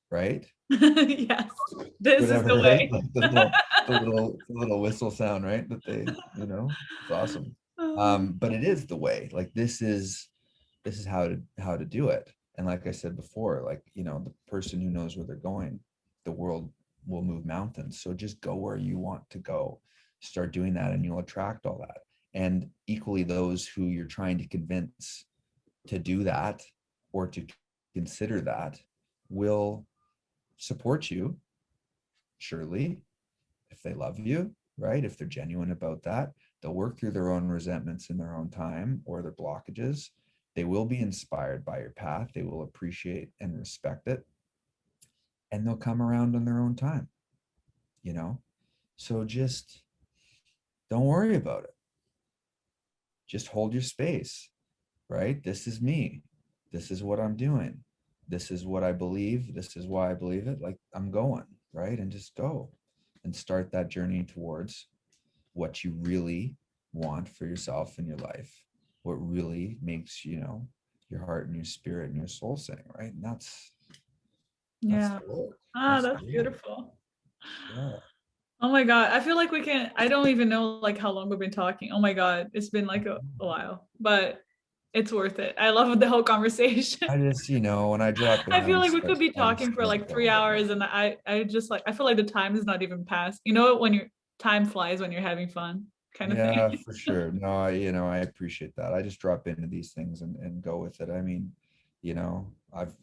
right? Yes, this is Whatever, the right? way. Like the little whistle sound, right? That they, you know, it's awesome. But it is the way. Like this is how to do it. And like I said before, like, you know, the person who knows where they're going, the world will move mountains. So just go where you want to go. Start doing that and you'll attract all that. And equally those who you're trying to convince to do that or to consider that will support you, surely, if they love you, right? If they're genuine about that, they'll work through their own resentments in their own time or their blockages. They will be inspired by your path. They will appreciate and respect it. And they'll come around on their own time, you know? So just don't worry about it. Just hold your space, right? This is me. This is what I'm doing. This is what I believe. This is why I believe it. Like I'm going, right? And just go and start that journey towards what you really want for yourself in your life, what really makes, you know, your heart and your spirit and your soul sing, right? And that's Yeah. the work. Ah, That's that's the work. beautiful. Yeah. Oh my God. I feel like we can, I don't even know like how long we've been talking. Oh my God. It's been like a while, but it's worth it. I love the whole conversation. I just, you know, when I drop in I feel on like we could stuff, be I just talking for let like go. 3 hours and I just like, I feel like the time is not even passed. You know, when your time flies when you're having fun kind of thing. Yeah, for sure. No, you know, I appreciate that. I just drop into these things and go with it. I mean, you know,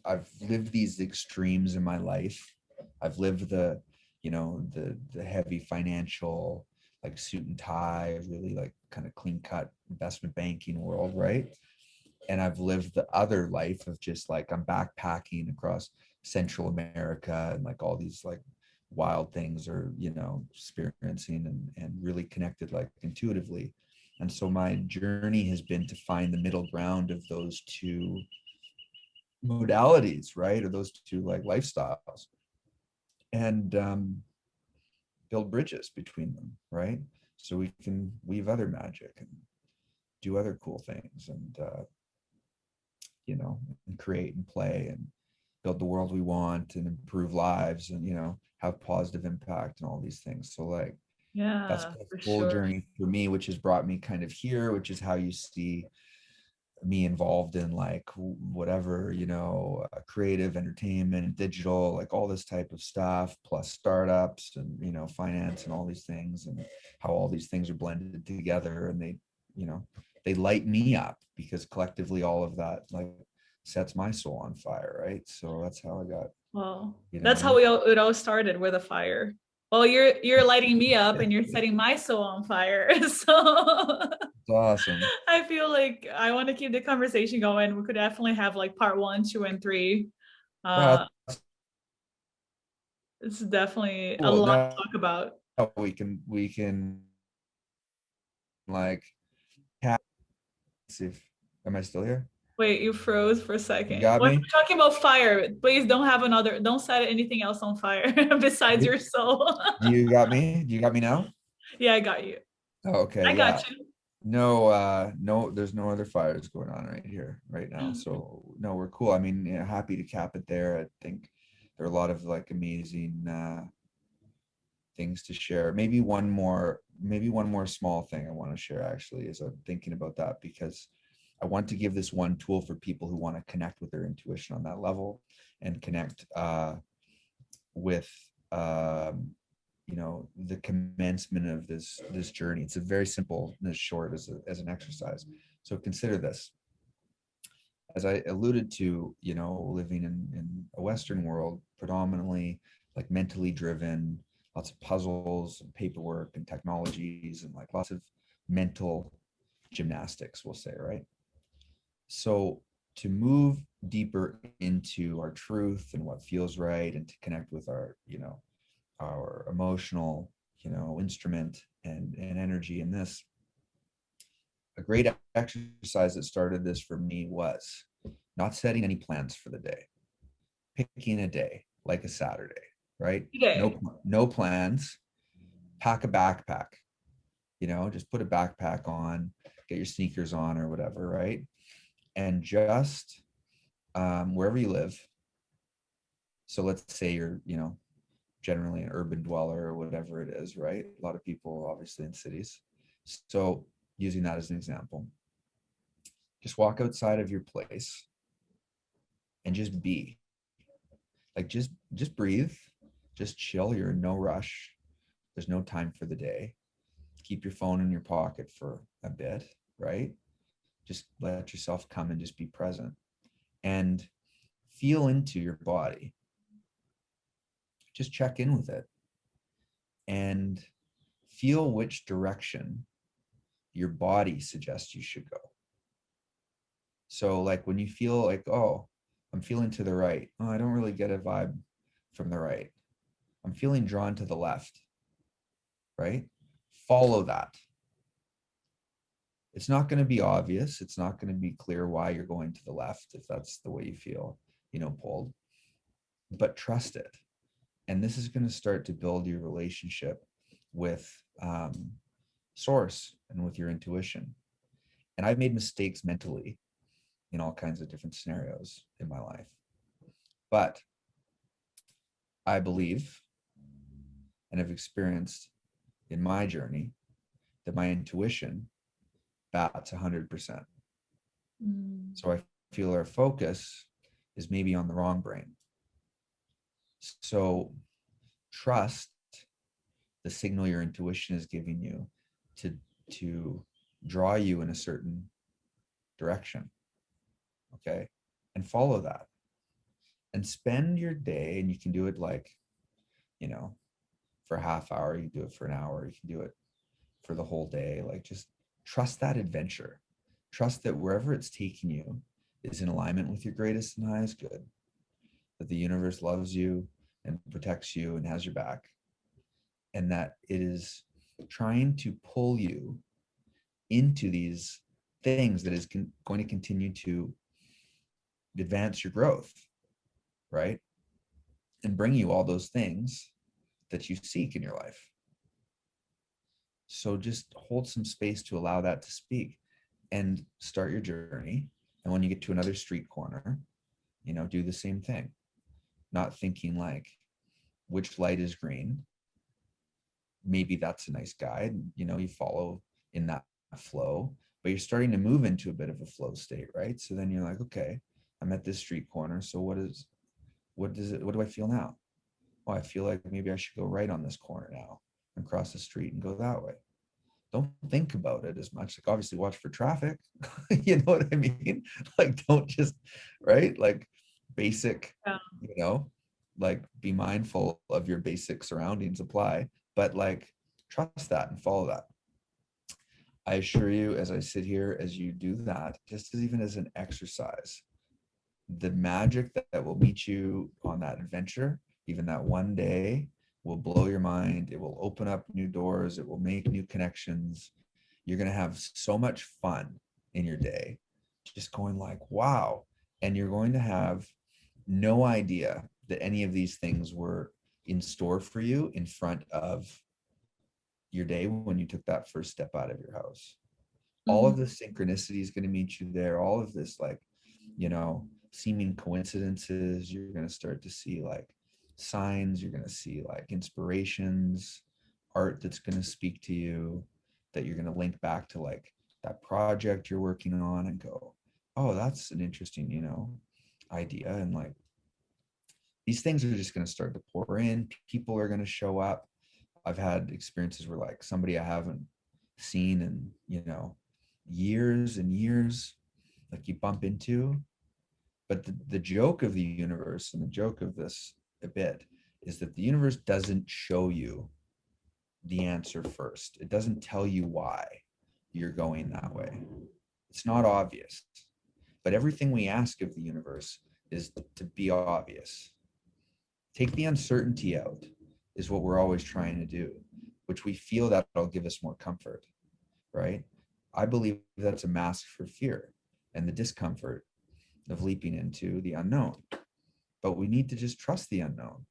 I've lived these extremes in my life. I've lived the, you know, the heavy financial, like suit and tie, really like kind of clean cut investment banking world, right? And I've lived the other life of just like I'm backpacking across Central America and like all these like wild things or, you know, experiencing and really connected like intuitively. And so my journey has been to find the middle ground of those two modalities, right? Or those two like lifestyles and build bridges between them, right? So we can weave other magic and do other cool things and you know, and create and play and build the world we want and improve lives and, you know, have positive impact and all these things. So like that's Yeah, been for a full sure. journey for me, which has brought me kind of here, which is how you see me involved in like whatever, you know, creative entertainment, digital, like all this type of stuff, plus startups and, you know, finance and all these things and how all these things are blended together and they, you know, they light me up because collectively all of that like sets my soul on fire, right? So that's how I got, Well, you that's know, how it all started with a fire. Well, you're lighting me up and you're setting my soul on fire. So it's awesome. I feel like I want to keep the conversation going. We could definitely have like part 1, 2, and 3. Yeah, Uh, it's definitely a cool. lot Now to talk about. we can like see if, am I still here? Wait, you froze for a You second. got When me? we're talking about fire, please don't set anything else on fire besides your soul. You got me? Do you got me now? Yeah, I got you. Oh, okay, I got yeah. No, no, there's no other fires going on right here, right now. you. So no, we're cool. I mean, yeah, happy to cap it there. I think there are a lot of like amazing things to share. Maybe one more small thing I want to share actually is I'm thinking about that because I want to give this one tool for people who want to connect with their intuition on that level and connect with you know, the commencement of this journey. It's a very simple and as short as an exercise. So consider this. As I alluded to, you know, living in a Western world, predominantly like mentally driven, lots of puzzles and paperwork and technologies and like lots of mental gymnastics, we'll say, right? So to move deeper into our truth and what feels right, and to connect with our, our emotional, instrument and energy in this. A great exercise that started this for me was not setting any plans for the day, picking a day like a Saturday, right? Okay. No plans. Pack a backpack, just put a backpack on, get your sneakers on or whatever, right? And just wherever you live. So let's say you're, generally an urban dweller or whatever it is, right? A lot of people obviously in cities. So using that as an example, just walk outside of your place and just be. Like just breathe, just chill. You're in no rush. There's no time for the day. Keep your phone in your pocket for a bit, right? Just let yourself come and just be present and feel into your body. Just check in with it and feel which direction your body suggests you should go. So like when you feel like, oh, I'm feeling to the right. Oh, I don't really get a vibe from the right. I'm feeling drawn to the left, right? Follow that. It's not going to be obvious. It's not going to be clear why you're going to the left if that's the way you feel, pulled. But trust it. And this is going to start to build your relationship with source and with your intuition. And I've made mistakes mentally in all kinds of different scenarios in my life. But I believe and have experienced in my journey that my intuition bats 100%. So I feel our focus is maybe on the wrong brain. So trust the signal your intuition is giving you to draw you in a certain direction. Okay. And follow that. And spend your day, and you can do it like, for a half hour, you can do it for an hour, you can do it for the whole day. Like just trust that adventure. Trust that wherever it's taking you is in alignment with your greatest and highest good, that the universe loves you and protects you and has your back, and that it is trying to pull you into these things that is going to continue to advance your growth, right? And bring you all those things that you seek in your life. So just hold some space to allow that to speak and start your journey. And when you get to another street corner, do the same thing. Not thinking like, which light is green? Maybe that's a nice guide. You follow in that flow, but you're starting to move into a bit of a flow state, right? So then you're like, okay, I'm at this street corner. So what do I feel now? Oh, I feel like maybe I should go right on this corner now and cross the street and go that way. Don't think about it as much. Like obviously watch for traffic. You know what I mean? Like don't just, right? Like basic, like be mindful of your basic surroundings apply, but like trust that and follow that. I assure you, as I sit here, as you do that, just as even as an exercise, the magic that will meet you on that adventure, even that one day, will blow your mind. It will open up new doors. It will make new connections. You're going to have so much fun in your day, just going like, wow. And you're going to have no idea that any of these things were in store for you in front of your day when you took that first step out of your house. All of the synchronicity is going to meet you there. All of this, like, seeming coincidences, you're going to start to see like signs, you're going to see like inspirations, art that's going to speak to you, that you're going to link back to like that project you're working on and go, oh, that's an interesting, idea. And like these things are just going to start to pour in. People are going to show up. I've had experiences where like somebody I haven't seen in, years and years, like you bump into. But the joke of the universe and the joke of this a bit is that the universe doesn't show you the answer first. It doesn't tell you why you're going that way. It's not obvious. But everything we ask of the universe is to be obvious. Take the uncertainty out is what we're always trying to do, which we feel that will give us more comfort, right? I believe that's a mask for fear and the discomfort of leaping into the unknown. But we need to just trust the unknown.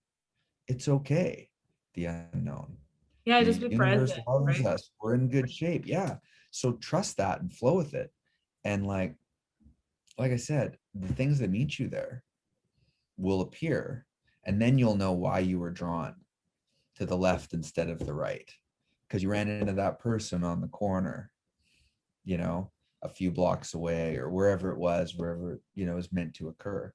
It's okay, the unknown. Yeah, The just be universe present, loves right? us. We're in good shape. Yeah. So trust that and flow with it. And like I said, the things that meet you there will appear. And then you'll know why you were drawn to the left instead of the right. Because you ran into that person on the corner, you know, a few blocks away or wherever it was, wherever, you know, is meant to occur.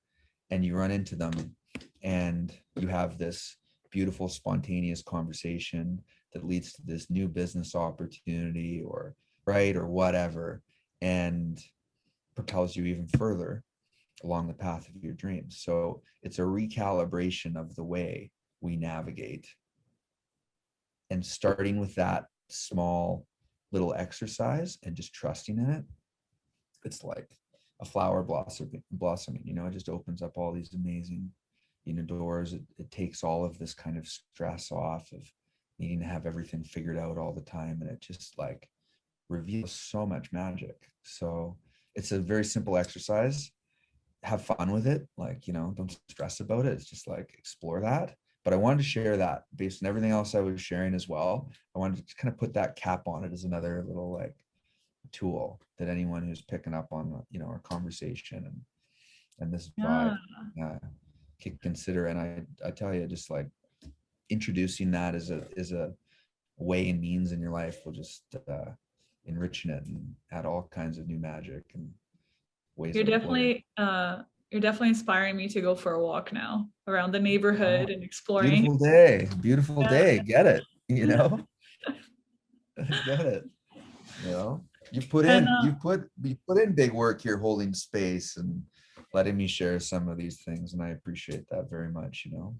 And you run into them and you have this beautiful, spontaneous conversation that leads to this new business opportunity or right or whatever, and propels you even further along the path of your dreams. So it's a recalibration of the way we navigate. And starting with that small little exercise and just trusting in it, it's like a flower blossoming, you know, it just opens up all these amazing, you know, doors. It takes all of this kind of stress off of needing to have everything figured out all the time. And it just like reveals so much magic. So it's a very simple exercise. Have fun with it. Like, you know, don't stress about it. It's just like explore that. But I wanted to share that based on everything else I was sharing as well. I wanted to kind of put that cap on it as another little like tool that anyone who's picking up on, you know, our conversation and this Yeah. vibe can consider. And I tell you, just like introducing that as a way and means in your life will just enrichen it and add all kinds of new magic and ways You're of living. definitely inspiring me to go for a walk now around the neighborhood and exploring. Beautiful Yeah. day. Get it, you know, get it. You know, And you put in big work here holding space and letting me share some of these things. And I appreciate that very much. You know,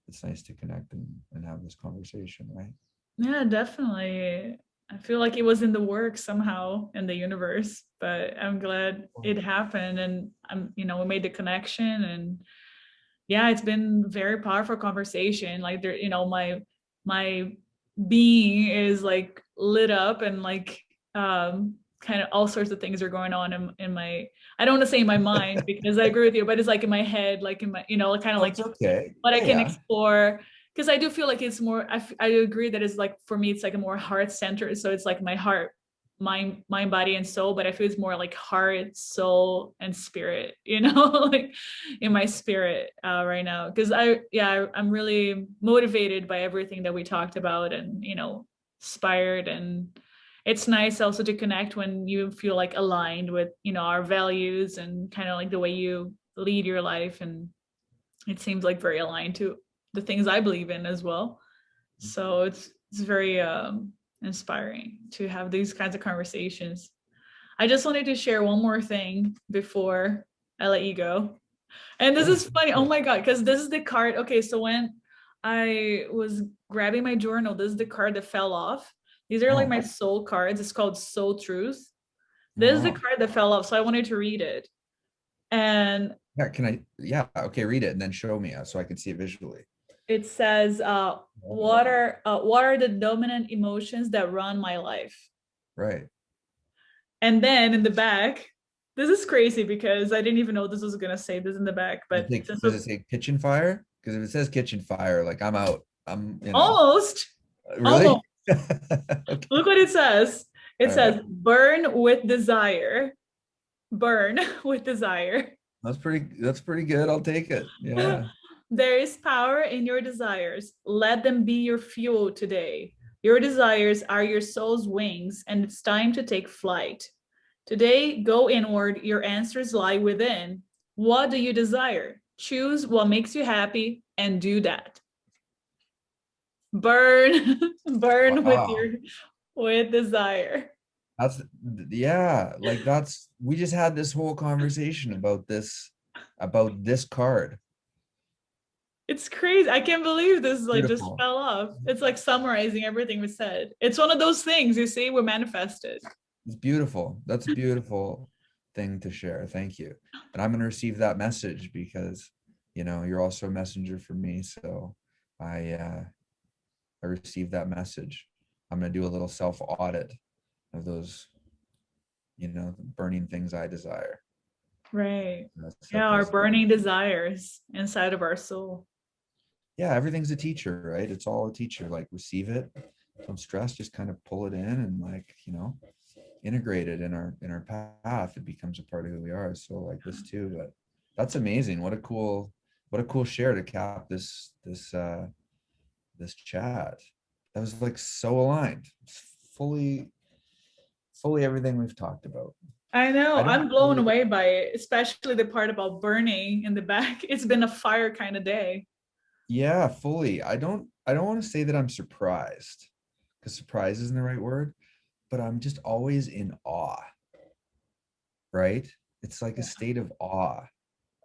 it's nice to connect and have this conversation, right? yeah, definitely. I feel like it was in the works somehow in the universe, but I'm glad it happened and we made the connection and yeah, it's been very powerful conversation. Like there, my being is like lit up and like kind of all sorts of things are going on in my I don't want to say in my mind because I agree with you, but it's like in my head, like in my, kind of Oh, like it's okay. what I Yeah, can yeah. explore. Because I do feel like it's more, I agree that it's like, for me, it's like a more heart centered. So it's like my heart, mind, body, and soul. But I feel it's more like heart, soul, and spirit, like in my spirit right now. Because I'm really motivated by everything that we talked about and, inspired. And it's nice also to connect when you feel like aligned with, our values and kind of like the way you lead your life. And it seems like very aligned to the things I believe in as well. So it's very inspiring to have these kinds of conversations. I just wanted to share one more thing before I let you go. And this Sure. is funny. Oh my God, because this is the card. Okay, so when I was grabbing my journal, this is the card that fell off. These are like Oh, my soul cards. It's called Soul Truth. oh, This is the wow. card that fell off. So I wanted to read it. And Yeah, can I? Yeah, okay, read it and then show me so I can see it visually. it says, what are the dominant emotions that run my life? Right. And then in the back, this is crazy because I didn't even know this was going to say this in the back, but this Does was it say kitchen fire? Because if it says kitchen fire, like I'm out. I'm, almost, almost. really? Okay. Look what it says. It All right. says, burn with desire. Burn with desire. That's pretty good. I'll take it. Yeah. There is power in your desires. Let them be your fuel today. Your desires are your soul's wings, and it's time to take flight. Today, go inward. Your answers lie within. What do you desire? Choose what makes you happy and do that. Burn, burn Wow. with desire. That's yeah, like we just had this whole conversation about this card. It's crazy. I can't believe this like just Beautiful. fell off. It's like summarizing everything we said. It's one of those things you see we manifested. It's beautiful. That's a beautiful thing to share. Thank you. And I'm going to receive that message because, you know, you're also a messenger for me. So I received that message. I'm going to do a little self audit of those, you know, burning things I desire. Right. Set Yeah, our those. burning desires inside of our soul. Yeah, everything's a teacher, right? It's all a teacher. Like, receive it, don't stress, just kind of pull it in and, like, you know, integrate it in our path. It becomes a part of who we are. So like this too. But that's amazing. What a cool share to cap this chat. That was like so aligned. It's fully everything we've talked about. I know. I don't I'm blown really, away by it, especially the part about burning in the back. It's been a fire kind of day. yeah, fully. I don't want to say that I'm surprised, because surprise isn't the right word, but I'm just always in awe, right? It's like a state of awe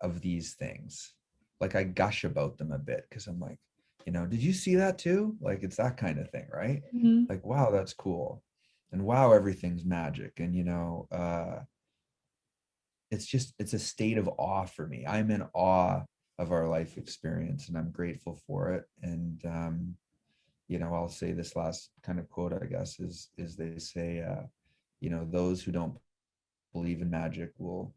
of these things. Like, I gush about them a bit because I'm like, you know, did you see that too? Like, it's that kind of thing, right? Mhm. Like, wow, that's cool. And wow, everything's magic. And, you know, it's a state of awe for me. I'm in awe of our life experience and I'm grateful for it. And, you know, I'll say this last kind of quote, I guess, is they say, you know, those who don't believe in magic will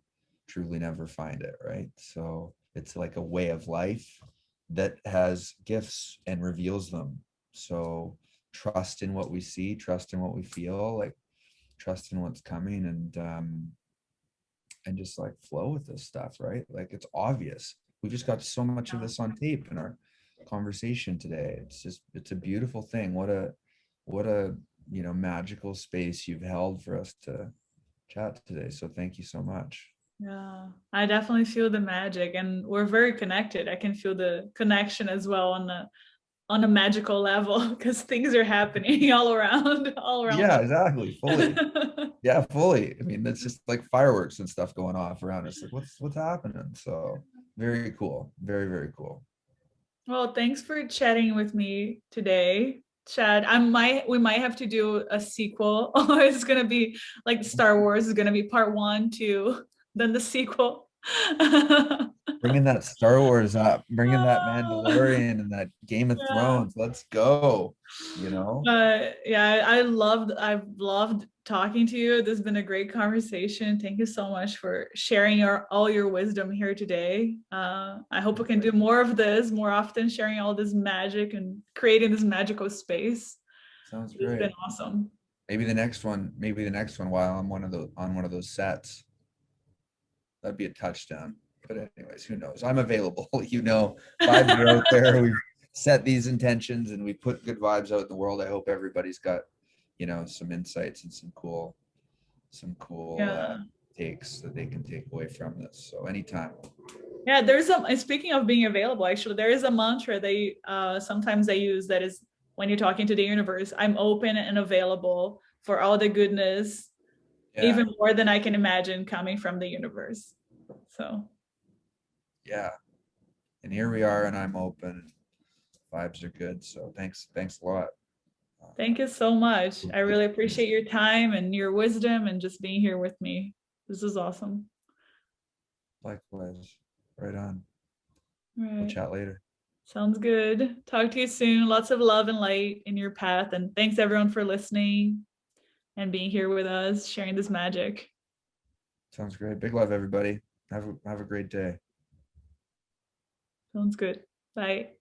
truly never find it, right? So it's like a way of life that has gifts and reveals them. So trust in what we see, trust in what we feel, like trust in what's coming, and just like flow with this stuff, right? Like, it's obvious. We just got so much of this on tape in our conversation today. It's a beautiful thing. What a you know, magical space you've held for us to chat today. So thank you so much. Yeah, I definitely feel the magic, and we're very connected. I can feel the connection as well on a magical level because things are happening all around Yeah, us. exactly. Fully. Yeah, fully. I mean, it's just like fireworks and stuff going off around us. Like, what's happening? So very cool. Very, very cool. Well, thanks for chatting with me today, Chad. We might have to do a sequel. Or it's gonna be like Star Wars is gonna be part 1, 2, then the sequel. Bringing that Star Wars up, bringing that Oh, Mandalorian and that Game of yeah. Thrones. Let's go. You know? But yeah, I've loved talking to you. This has been a great conversation. Thank you so much for sharing all your wisdom here today. I hope we can do more of this more often, sharing all this magic and creating this magical space. Sounds It's been great. awesome. Maybe the next one while I'm on one of those sets. That'd be a touchdown. But anyways, who knows? I'm available. You know, vibes are out there. We've set these intentions and we put good vibes out in the world. I hope everybody's got, you know, some insights and some cool Yeah. takes that they can take away from this. So anytime. Yeah, there's a speaking of being available, actually, there is a mantra they sometimes they use that is when you're talking to the universe, I'm open and available for all the goodness, Yeah. even more than I can imagine coming from the universe. So Yeah. And here we are and I'm open. Vibes are good. So thanks a lot. thank you so much. I really appreciate your time and your wisdom and just being here with me. This is awesome. Likewise. Right on. All We'll right. chat later. Sounds good. Talk to you soon. Lots of love and light in your path. And thanks everyone for listening and being here with us, sharing this magic. Sounds great. Big love, everybody. Have a great day. Sounds good. Bye.